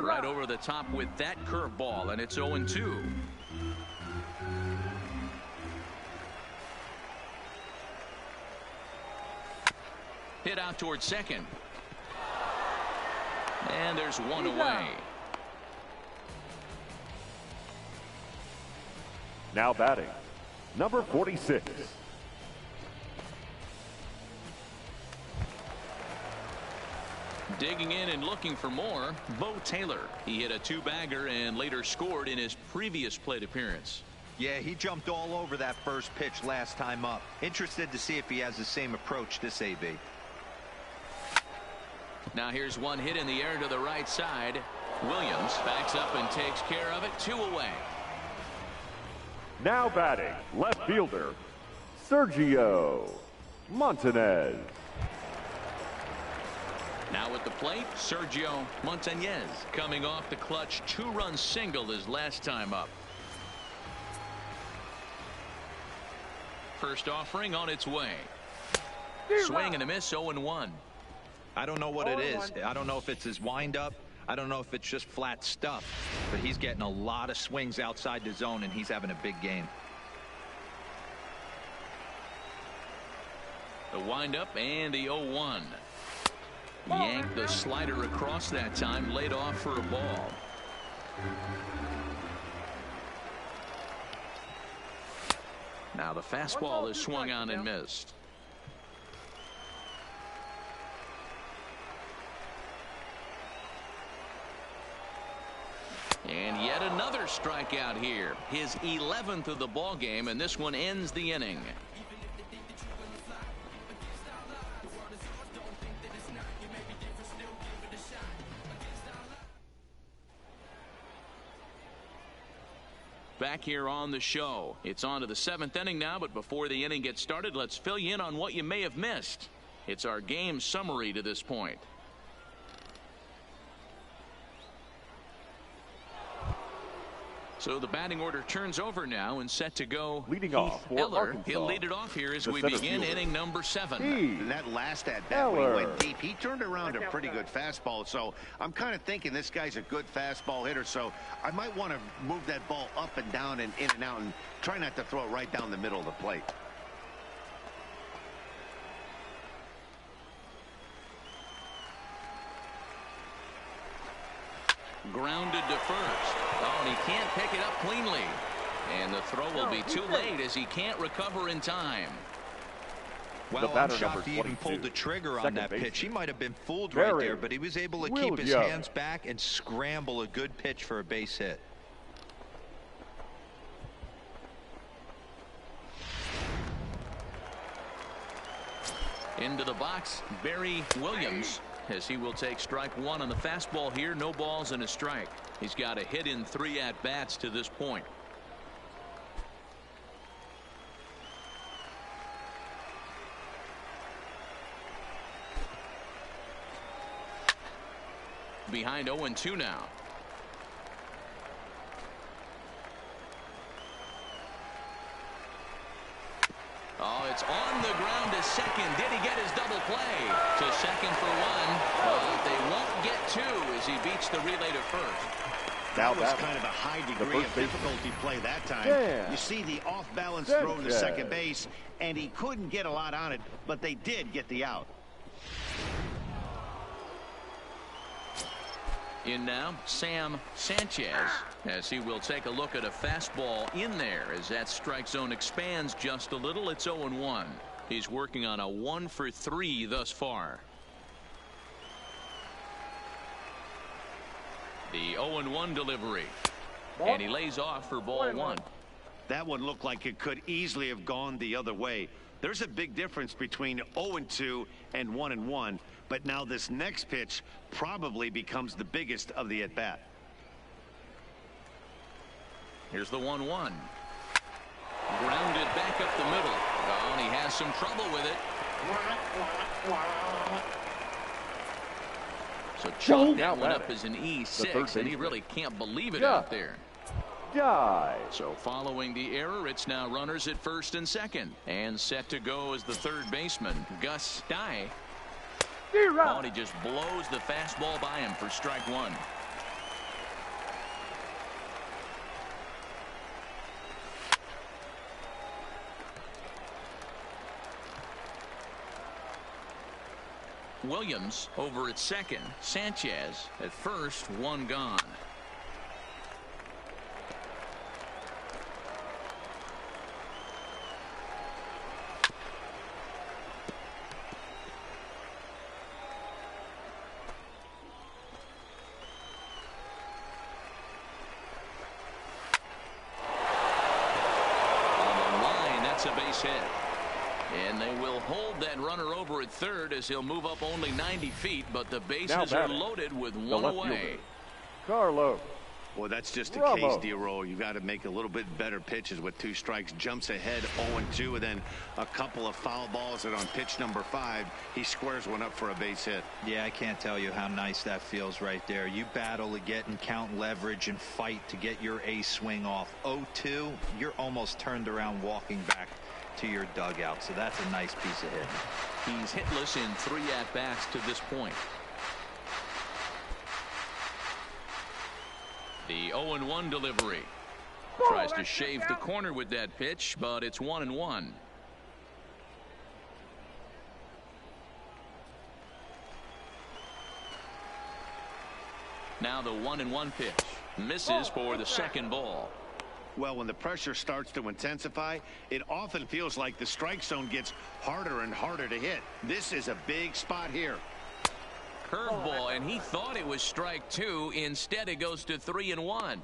Right over the top with that curveball, and it's 0-2. Hit out towards second. And there's 1 away. Now batting, number 46. Digging in and looking for more, Bo Taylor. He hit a 2-bagger and later scored in his previous plate appearance. Yeah, he jumped all over that first pitch last time up. Interested to see if he has the same approach this AB. Now here's one hit in the air to the right side. Williams backs up and takes care of it. 2 away. Now batting, left fielder, Sergio Montanez. Now at the plate, Sergio Montanez coming off the clutch 2-run single his last time up. First offering on its way. Swing and a miss, 0-1. I don't know what it is. I don't know if it's his windup. I don't know if it's just flat stuff. But he's getting a lot of swings outside the zone, and he's having a big game. The windup and the 0-1. Yanked the slider across that time, laid off for a ball. Now the fastball is swung on and missed. And yet another strikeout here. His 11th of the ball game, and this one ends the inning. Back here on the show. It's on to the 7th inning now, but before the inning gets started, let's fill you in on what you may have missed. It's our game summary to this point. So the batting order turns over now and set to go. Leading off for Eller. Arkansas. He'll lead it off here as The we center begin fielder. inning number 7. And that last at bat when he went deep, he turned around a pretty good fastball. So I'm kind of thinking this guy's a good fastball hitter. So I might want to move that ball up and down and in and out and try not to throw it right down the middle of the plate. Grounded to first. Oh, and he can't pick it up cleanly. And the throw will be too late as he can't recover in time. Well, I'm shocked he even pulled the trigger on that pitch. He might have been fooled right there, but he was able to keep his hands back and scramble a good pitch for a base hit. Into the box, Barry Williams, as he will take strike 1 on the fastball here. No balls and a strike. He's got a hit in 3 at-bats to this point. Behind 0-2 now. Oh, it's on the ground to second. Did he get his double play? To second for 1. But they won't get 2 as he beats the relay to first. That was kind of a high degree of difficulty play that time. You see the off-balance throw to second base, and he couldn't get a lot on it, but they did get the out. In now, Sam Sanchez, as he will take a look at a fastball in there as that strike zone expands just a little. It's 0-1. He's working on a 1 for 3 thus far. The 0-1 delivery. And he lays off for ball 1. That one looked like it could easily have gone the other way. There's a big difference between 0-2 and 1-1. But now this next pitch probably becomes the biggest of the at-bat. Here's the 1-1. Grounded back up the middle. Oh, and he has some trouble with it. So chalk that one up as an E6, and he really can't believe it out there. So following the error, it's now runners at first and second. And set to go is the third baseman, Gus Dye. Oh, and he just blows the fastball by him for strike 1. Williams over at second. Sanchez at first. 1 gone. A base hit. And they will hold that runner over at third as he'll move up only 90 feet, but the bases are loaded with 1 away. Carlos. Well, that's just the case, D-Roll. You got to make a little bit better pitches with 2 strikes. Jumps ahead 0-2, and then a couple of foul balls, and on pitch number 5, he squares one up for a base hit. Yeah, I can't tell you how nice that feels right there. You battle to get and count leverage and fight to get your ace swing off. 0-2, you're almost turned around walking back to your dugout. So that's a nice piece of hitting. He's hitless in 3 at-bats to this point. The 0-1 delivery. Tries to shave the corner with that pitch, but it's 1-1. Now the 1-1 pitch. Misses for the second ball. Well, when the pressure starts to intensify, it often feels like the strike zone gets harder and harder to hit. This is a big spot here. Curveball, and he thought it was strike 2. Instead, it goes to 3-1.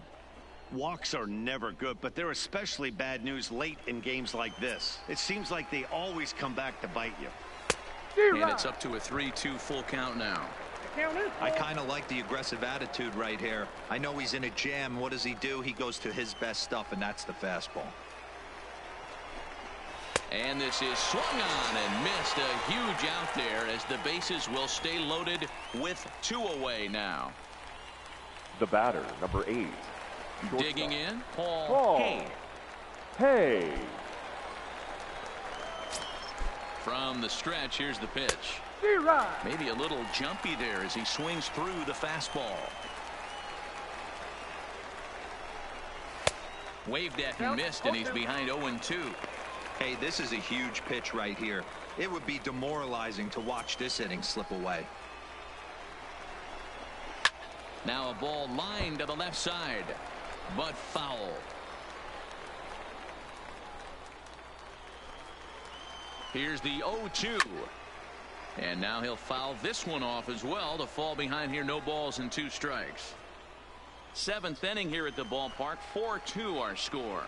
Walks are never good, but they're especially bad news late in games like this. It seems like they always come back to bite you. And it's up to a 3-2 full count now. I kind of like the aggressive attitude right here. I know he's in a jam. What does he do? He goes to his best stuff, and that's the fastball. And this is swung on and missed. A huge out there as the bases will stay loaded with 2 away now. The batter, number 8. Digging in, Paul Hay. Hey. From the stretch, here's the pitch. Maybe a little jumpy there as he swings through the fastball. Waved at and missed, and he's behind 0-2. Hey, this is a huge pitch right here. It would be demoralizing to watch this inning slip away. Now a ball lined to the left side, but foul. Here's the 0-2. And now he'll foul this one off as well to fall behind here. No balls and 2 strikes. 7th inning here at the ballpark. 4-2 our score.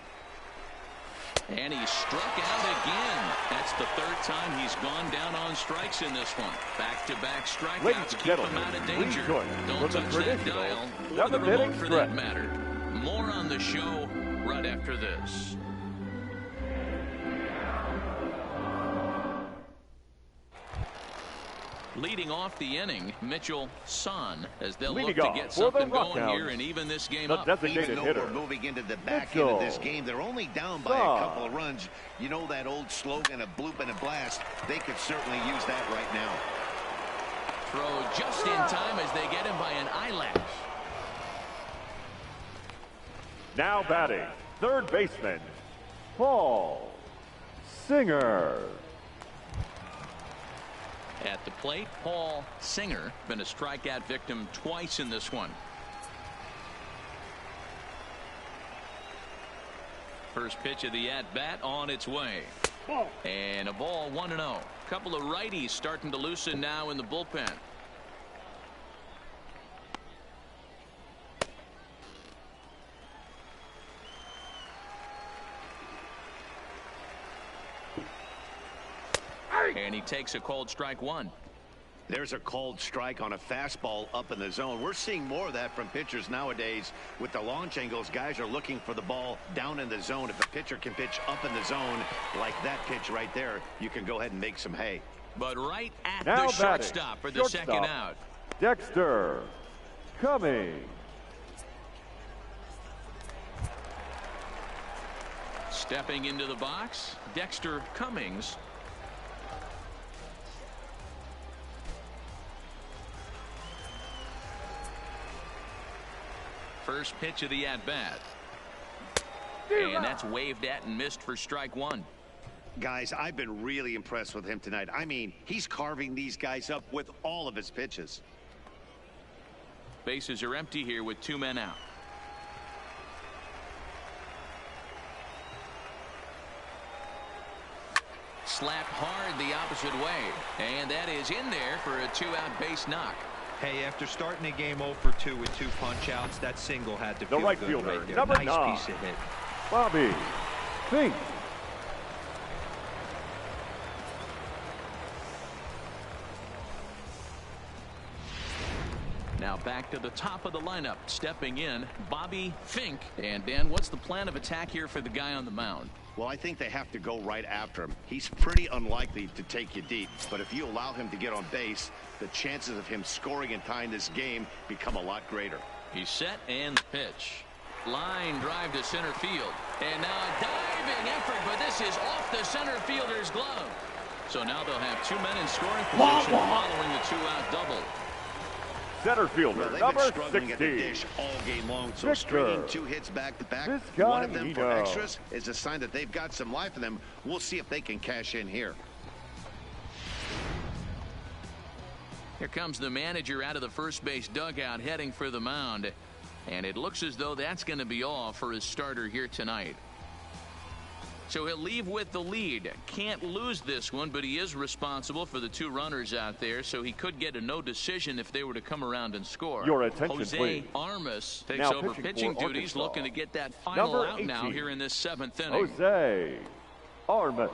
And he struck out again. That's the 3rd time he's gone down on strikes in this one. Back-to-back strikeouts keep him out of danger. Don't touch that dial or the remote for that matter. More on the show right after this. Leading off the inning, Mitchell Son, as they'll look to get something going here and even this game up. Even though we're moving into the back end of this game, they're only down by a couple of runs. You know that old slogan of bloop and a blast. They could certainly use that right now. Throw just in time as they get him by an eyelash. Now batting, 3rd baseman, Paul Singer. At the plate, Paul Singer, been a strikeout victim twice in this one. First pitch of the at-bat on its way. And a ball 1-0. Couple of righties starting to loosen now in the bullpen. And he takes a called strike 1. There's a called strike on a fastball up in the zone. We're seeing more of that from pitchers nowadays. With the launch angles, guys are looking for the ball down in the zone. If a pitcher can pitch up in the zone like that pitch right there, you can go ahead and make some hay. But right at now the shortstop for the second out. Dexter Cummings. Stepping into the box, Dexter Cummings. First pitch of the at-bat. And that's waved at and missed for strike 1. Guys, I've been really impressed with him tonight. I mean, he's carving these guys up with all of his pitches. Bases are empty here with 2 men out. Slapped hard the opposite way. And that is in there for a 2-out base knock. Hey, after starting a game 0-for-2 with 2 punch-outs, that single had to feel right good fielder, right there. number Nice 9, piece of hit. Bobby Fink. Now back to the top of the lineup, stepping in, Bobby Fink. And Dan, what's the plan of attack here for the guy on the mound? Well, I think they have to go right after him. He's pretty unlikely to take you deep, but if you allow him to get on base, the chances of him scoring and tying this game become a lot greater. He's set and the pitch. Line drive to center field. And now a diving effort, but this is off the center fielder's glove. So now they'll have 2 men in scoring position following the 2-out double. Center fielder, Well, they've number been struggling 60. at the dish all game long, so Victor. stringing 2 hits back-to-back, one of them for extras, is a sign that they've got some life in them. We'll see if they can cash in here. Here comes the manager out of the first base dugout heading for the mound. And it looks as though that's going to be all for his starter here tonight. So he'll leave with the lead. Can't lose this one, but he is responsible for the 2 runners out there, so he could get a no decision if they were to come around and score. Your attention, Jose please. Armas takes Now over pitching duties, looking to get that final Number out 18. now here in this 7th inning. Jose Armas.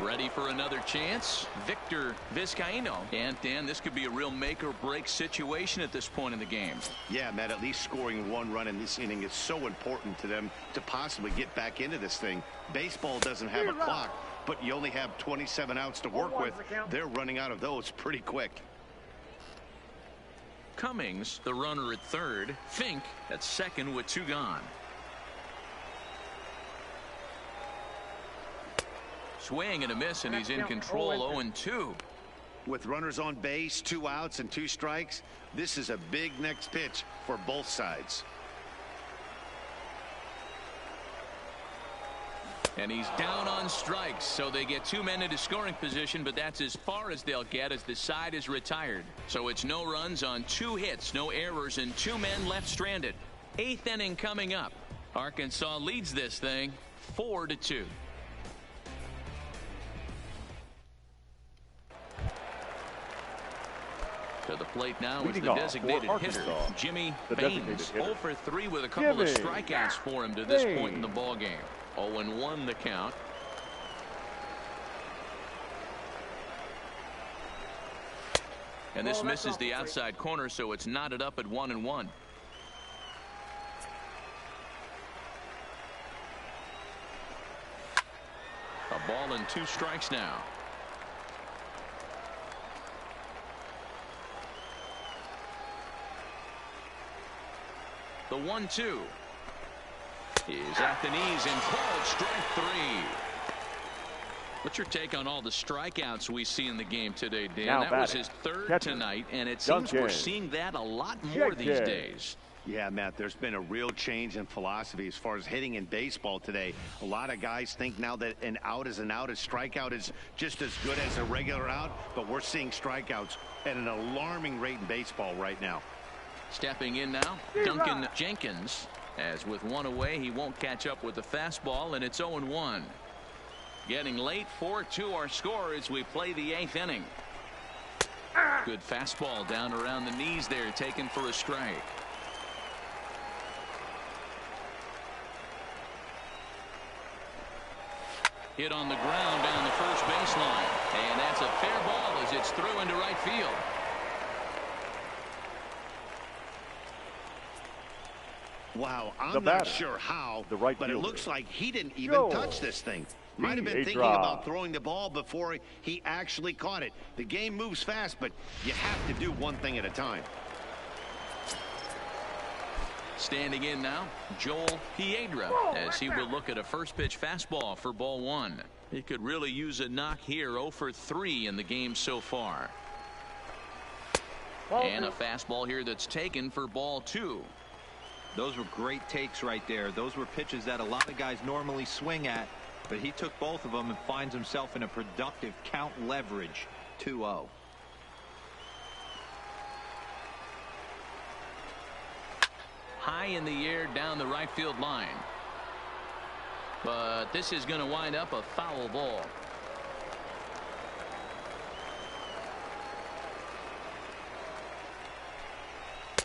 Ready for another chance, Victor Vizcaino. And Dan, this could be a real make or break situation at this point in the game. Yeah, Matt, at least scoring 1 run in this inning is so important to them to possibly get back into this thing. Baseball doesn't have a clock, but you only have 27 outs to work with. They're running out of those pretty quick. Cummings, the runner at third. Fink at second with 2 gone. Swing and a miss, and he's in control. 0-2. With runners on base, 2 outs and 2 strikes, this is a big next pitch for both sides. And he's down on strikes, so they get 2 men into scoring position, but that's as far as they'll get as the side is retired. So it's no runs on 2 hits, no errors, and 2 men left stranded. 8th inning coming up. Arkansas leads this thing 4-2. To the plate now is the designated hitter, Jimmy Baines. 0 for 3 with a couple of strikeouts for him to this point in the ball game. 0-1 the count. And this misses the outside corner, so it's knotted up at 1-1. A ball and 2 strikes now. The 1-2 is at the knees and called strike 3. What's your take on all the strikeouts we see in the game today, Dan? Now that was his 3rd tonight, and it seems we're seeing that a lot more these days. Yeah, Matt, there's been a real change in philosophy as far as hitting in baseball today. A lot of guys think now that an out is an out, a strikeout is just as good as a regular out, but we're seeing strikeouts at an alarming rate in baseball right now. Stepping in now, Duncan Jenkins, as with 1 away, he won't catch up with the fastball, and it's 0-1. Getting late, 4-2 our score as we play the 8th inning. Good fastball down around the knees there, taken for a strike. Hit on the ground down the first baseline, and that's a fair ball as it's through into right field. Wow, I'm not sure how, but it looks like he didn't even touch this thing. Might have been thinking about throwing the ball before he actually caught it. The game moves fast, but you have to do one thing at a time. Standing in now, Joel Piedra, as he will look at a first pitch fastball for ball 1. He could really use a knock here. 0 for 3 in the game so far. And a fastball here that's taken for ball 2. Those were great takes right there. Those were pitches that a lot of guys normally swing at, but he took both of them and finds himself in a productive count leverage. 2-0. High in the air down the right field line. But this is going to wind up a foul ball.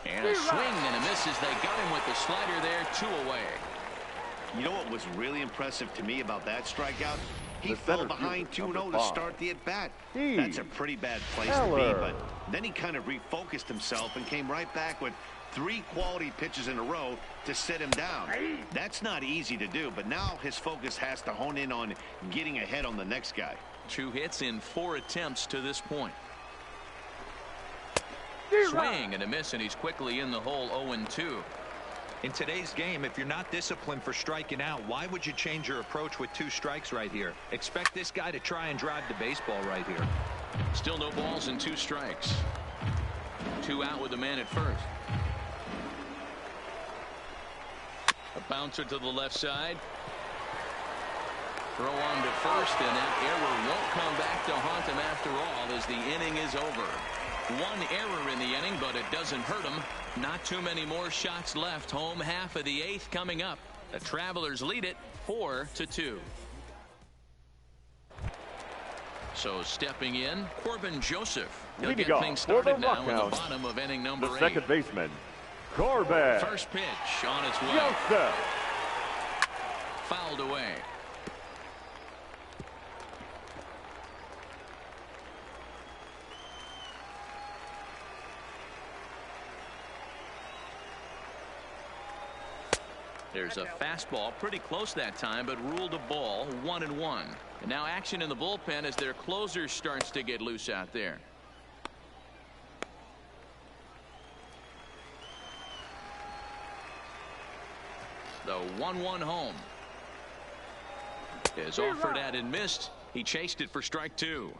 And a swing and a miss as they got him with the slider there. 2 away. You know what was really impressive to me about that strikeout? He fell behind 2-0 to start the at-bat. That's a pretty bad place to be, but then he kind of refocused himself and came right back with 3 quality pitches in a row to sit him down. That's not easy to do, but now his focus has to hone in on getting ahead on the next guy. 2 hits in 4 attempts to this point. Swing and a miss, and he's quickly in the hole. 0-2. In today's game, if you're not disciplined for striking out, why would you change your approach with 2 strikes right here? Expect this guy to try and drive the baseball right here. Still no balls and 2 strikes. 2 out with the man at first. A bouncer to the left side. Throw on to first, and that error won't come back to haunt him after all as the inning is over. 1 error in the inning, but it doesn't hurt him. Not too many more shots left. Home half of the 8th coming up. The Travelers lead it 4-2. So stepping in, Corbin Joseph. He'll get things started now in the bottom of inning number 8. The second baseman, Corbin. First pitch on its way. Joseph. Fouled away. There's a fastball pretty close that time, but ruled a ball, 1-1. And now action in the bullpen as their closer starts to get loose out there. The 1-1 home is offered at and missed. He chased it for strike 2.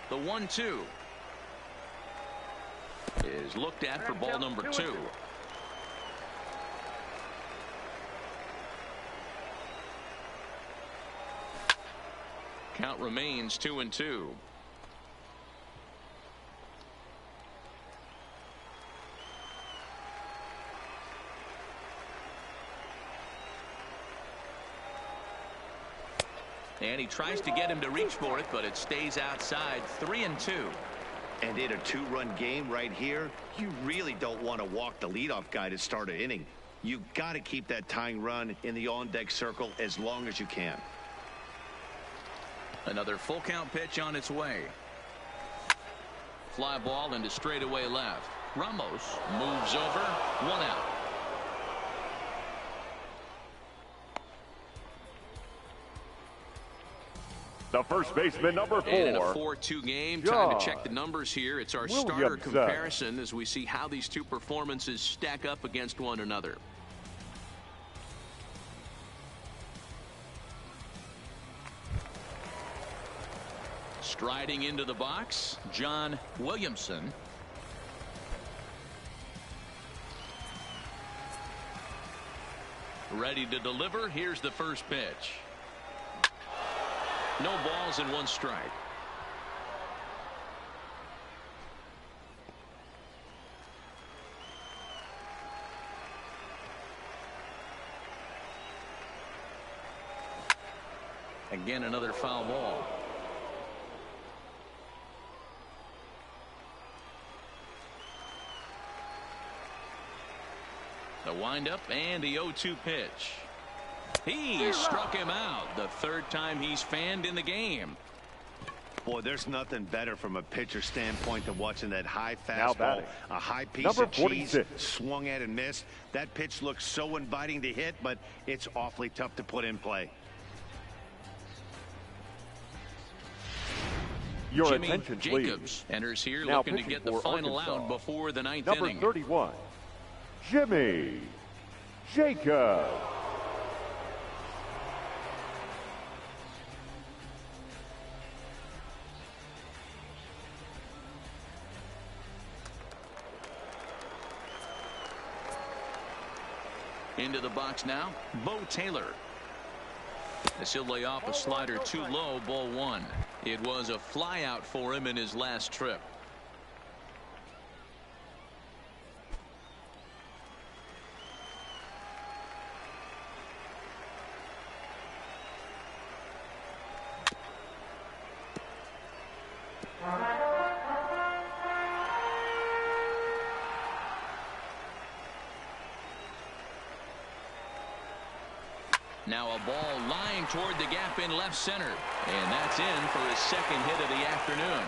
The 1-2 is looked at for ball number 2. Count remains 2-2. And he tries to get him to reach for it, but it stays outside. 3-2. And in a 2-run game right here, you really don't want to walk the leadoff guy to start an inning. You got to keep that tying run in the on-deck circle as long as you can. Another full count pitch on its way. Fly ball into straightaway left. Ramos moves over. 1 out. The first baseman, number 4. And in a 4-2 game, time to check the numbers here. It's our starter comparison as we see how these 2 performances stack up against one another. Striding into the box, John Williamson. Ready to deliver. Here's the first pitch. No balls and 1 strike. Again, another foul ball. The windup and the 0-2 pitch. He struck him out. The 3rd time he's fanned in the game. Boy, there's nothing better from a pitcher standpoint than watching that high fastball, a high piece of cheese, swung at and missed. That pitch looks so inviting to hit, but it's awfully tough to put in play. Your Jimmy attention, Jacobs please. Enters here Now looking to get the final out before the 9th inning. Number 31, Jimmy Jacobs. Into the box now, Bo Taylor. As he'll lay off a slider too low, ball 1. It was a fly out for him in his last trip. Now a ball lying toward the gap in left center. And that's in for his 2nd hit of the afternoon.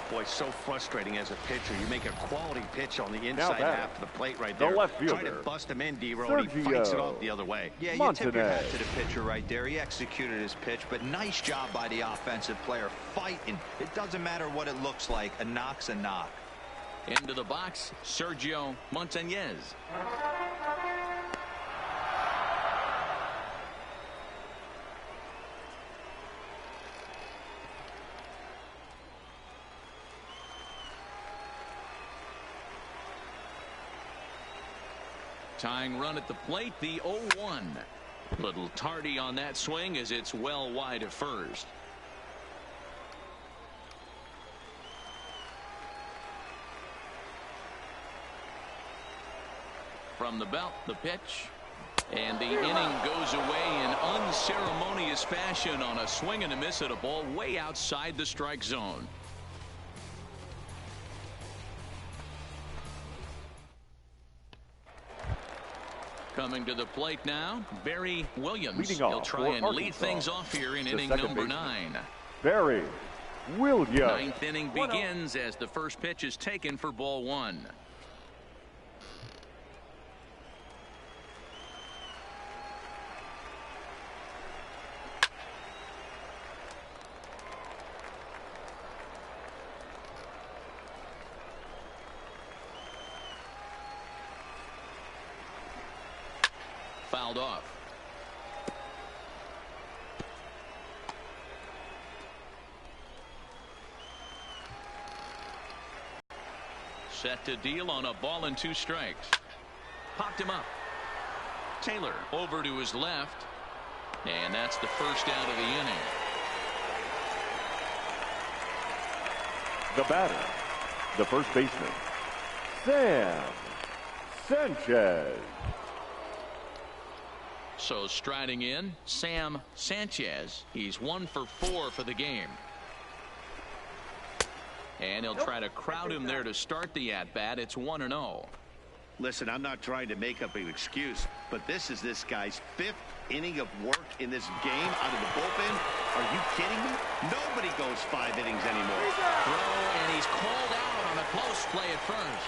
Boy, so frustrating as a pitcher. You make a quality pitch on the inside half of the plate right there. The left fielder. Try to bust him in, D-Row, and he fights it off the other way. Yeah, you tip your hat to the pitcher right there. He executed his pitch, but nice job by the offensive player fighting. It doesn't matter what it looks like. A knock's a knock. Into the box, Sergio Montañez. Tying run at the plate, the 0-1. Little tardy on that swing as it's well wide of first. From the belt, the pitch. And the inning goes away in unceremonious fashion on a swing and a miss at a ball way outside the strike zone. Coming to the plate now, Barry Williams. He'll try and lead things off here in inning number 9. Barry Williams. 9th inning begins as the first pitch is taken for ball 1. Fouled off. Set to deal on a ball and 2 strikes. Popped him up. Taylor over to his left. And that's the first out of the inning. The batter, the first baseman, Sam Sanchez. So striding in, Sam Sanchez. He's 1 for 4 for the game. And he'll try to crowd him there to start the at-bat. It's 1-0. Listen, I'm not trying to make up an excuse, but this is this guy's 5th inning of work in this game out of the bullpen. Are you kidding me? Nobody goes 5 innings anymore. Throw, and he's called out on a close play at first.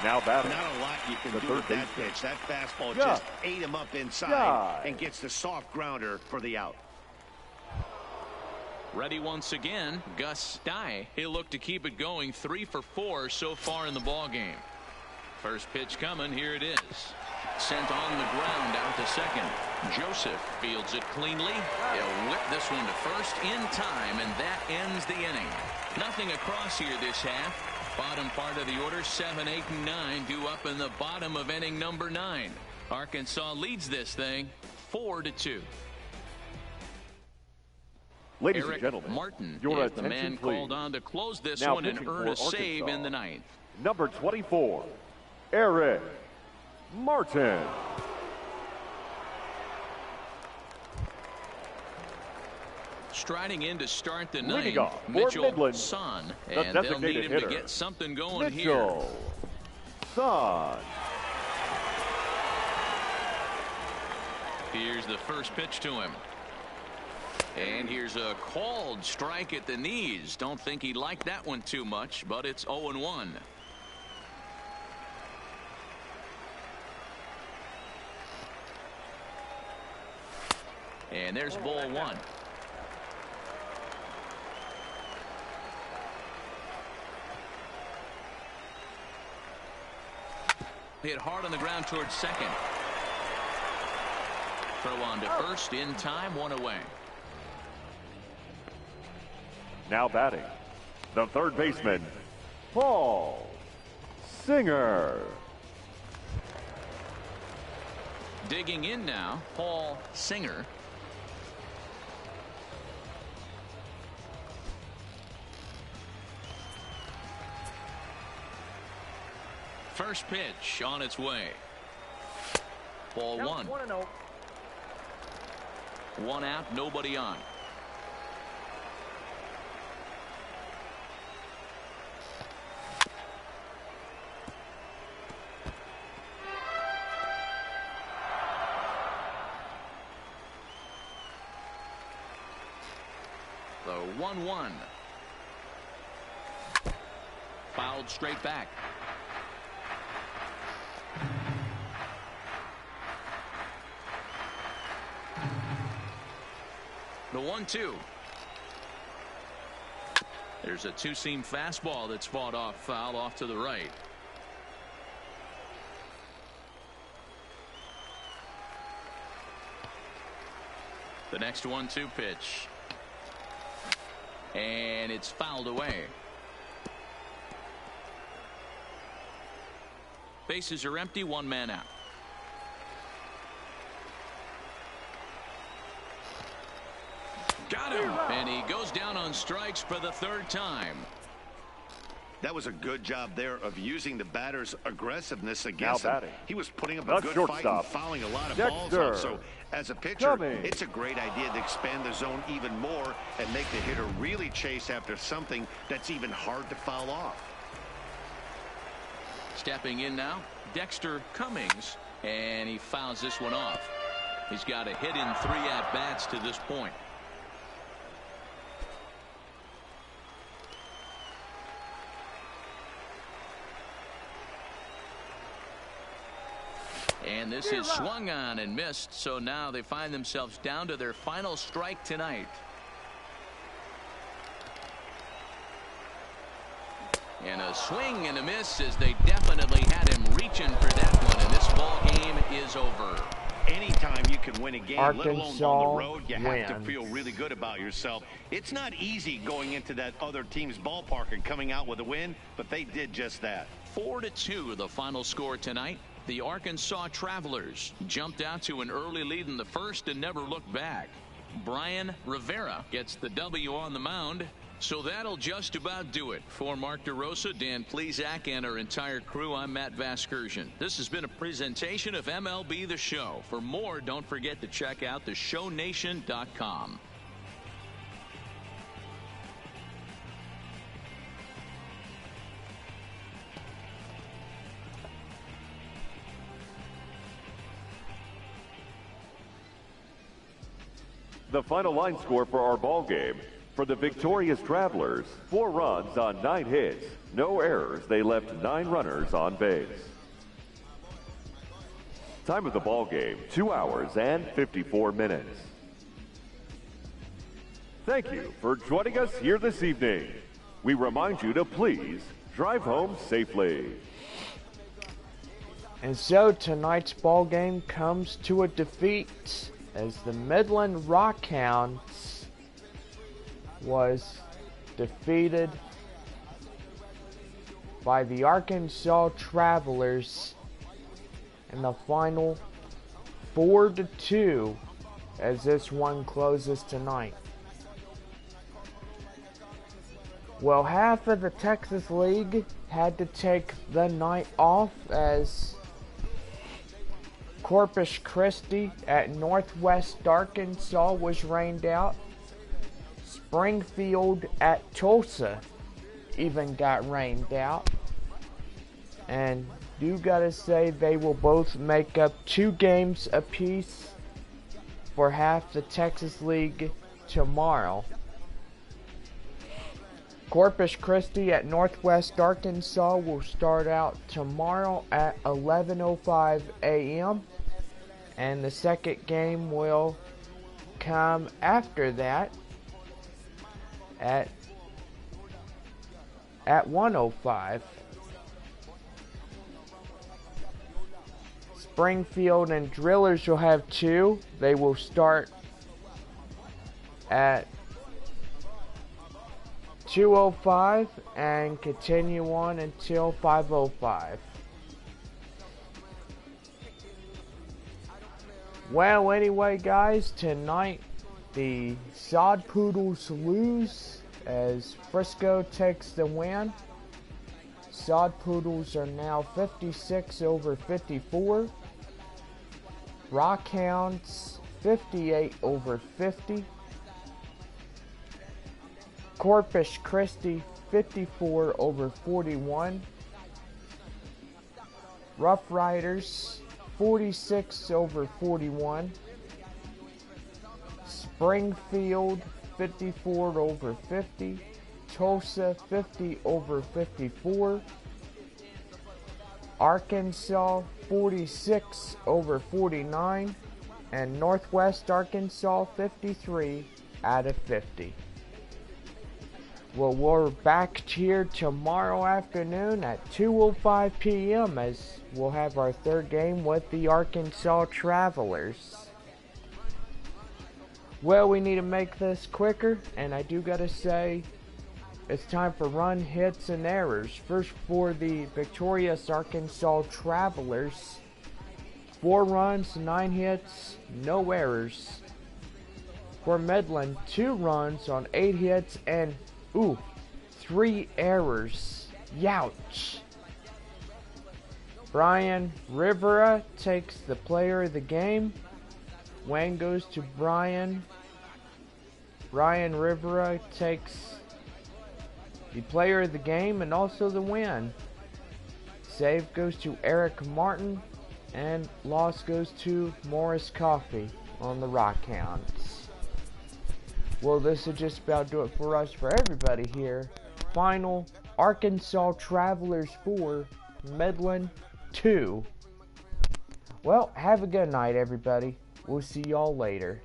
Now batting. Not a lot you can do with that pitch. That fastball Yeah. just ate him up inside and gets the soft grounder for the out. Ready once again, Gus Dye. He'll look to keep it going. 3 for 4 so far in the ball game. First pitch coming. Here it is. Sent on the ground out to second. Joseph fields it cleanly. He'll whip this one to first in time, and that ends the inning. Nothing across here this half. Bottom part of the order, 7, 8, and 9 due up in the bottom of inning number 9. Arkansas leads this thing 4-2. Ladies Eric and gentlemen, Martin your is the man attention, please. called on to close this Now one and pitching earn for a save Arkansas, in the 9th. Number 24, Eric Martin. Striding in to start the Leading 9th, off for Mitchell Midland, Son, the and they'll need designated him hitter, to get something going here. Mitchell Son. Here's the first pitch to him. And here's a called strike at the knees. Don't think he liked that one too much, but it's 0-1. And there's ball 1. Hit hard on the ground towards second. Throw on to first in time, 1 away. Now batting, the third baseman, Paul Singer. Digging in now, Paul Singer. First pitch on its way. Ball 1. 1-0. 1 out, nobody on. The 1-1. fouled straight back. The 1-2. There's a two-seam fastball that's fought off, foul off to the right. The next 1-2 pitch. And it's fouled away. Bases are empty, one man out. Got him, and he goes down on strikes for the third time. That was a good job there of using the batter's aggressiveness against him. He was putting up a good fight and fouling a lot of balls off. So as a pitcher, it's a great idea to expand the zone even more and make the hitter really chase after something that's even hard to foul off. Stepping in now, Dexter Cummings, and he fouls this one off. He's got a hit in 3 at-bats to this point. And this is swung on and missed, so now they find themselves down to their final strike tonight. And a swing and a miss, as they definitely had him reaching for that one, and this ball game is over. Anytime you can win a game, let alone on the road, you have to wins. feel really good about yourself. It's not easy going into that other team's ballpark and coming out with a win, but they did just that. 4-2 the final score tonight. The Arkansas Travelers jumped out to an early lead in the first and never looked back. Brian Rivera gets the W on the mound. So that'll just about do it. For Mark DeRosa, Dan Plesac, and our entire crew, I'm Matt Vasgersian. This has been a presentation of MLB The Show. For more, don't forget to check out theshownation.com. The final line score for our ball game. For the victorious Travelers, 4 runs on 9 hits. No errors. They left 9 runners on base. Time of the ball game, 2 hours and 54 minutes. Thank you for joining us here this evening. We remind you to please drive home safely. And so tonight's ball game comes to a defeat as the Midland Rockhounds was defeated by the Arkansas Travelers in the final 4-2 as this one closes tonight. Well, half of the Texas League had to take the night off as Corpus Christi at Northwest Arkansas was rained out. Springfield at Tulsa even got rained out. And you gotta say they will both make up 2 games apiece for half the Texas League tomorrow. Corpus Christi at Northwest Arkansas will start out tomorrow at 11:05 a.m. and the second game will come after that at 1:05. Springfield and Drillers will have 2. They will start at 2:05 and continue on until 5:05. Well, anyway, guys, tonight the Sod Poodles lose as Frisco takes the win. Sod Poodles are now 56-54. Rockhounds 58-50. Corpus Christi 54-41. Rough Riders 46-41. Springfield 54-50. Tulsa 50-54. Arkansas 46-49. And Northwest Arkansas 53/50. Well, we're back here tomorrow afternoon at 2:05 p.m. as we'll have our third game with the Arkansas Travelers. Well, we need to make this quicker, and I do gotta say, it's time for run, hits, and errors. First, for the victorious Arkansas Travelers, 4 runs, 9 hits, no errors. For Midland, 2 runs on 8 hits and 3 errors. Youch. Brian Rivera takes the player of the game. Win goes to Brian. Brian Rivera takes the player of the game and also the win. Save goes to Eric Martin. And loss goes to Morris Coffey on the Rockhounds. Well, this will just about do it for us, for everybody here. Final, Arkansas Travelers 4, Midland 2. Well, have a good night, everybody. We'll see y'all later.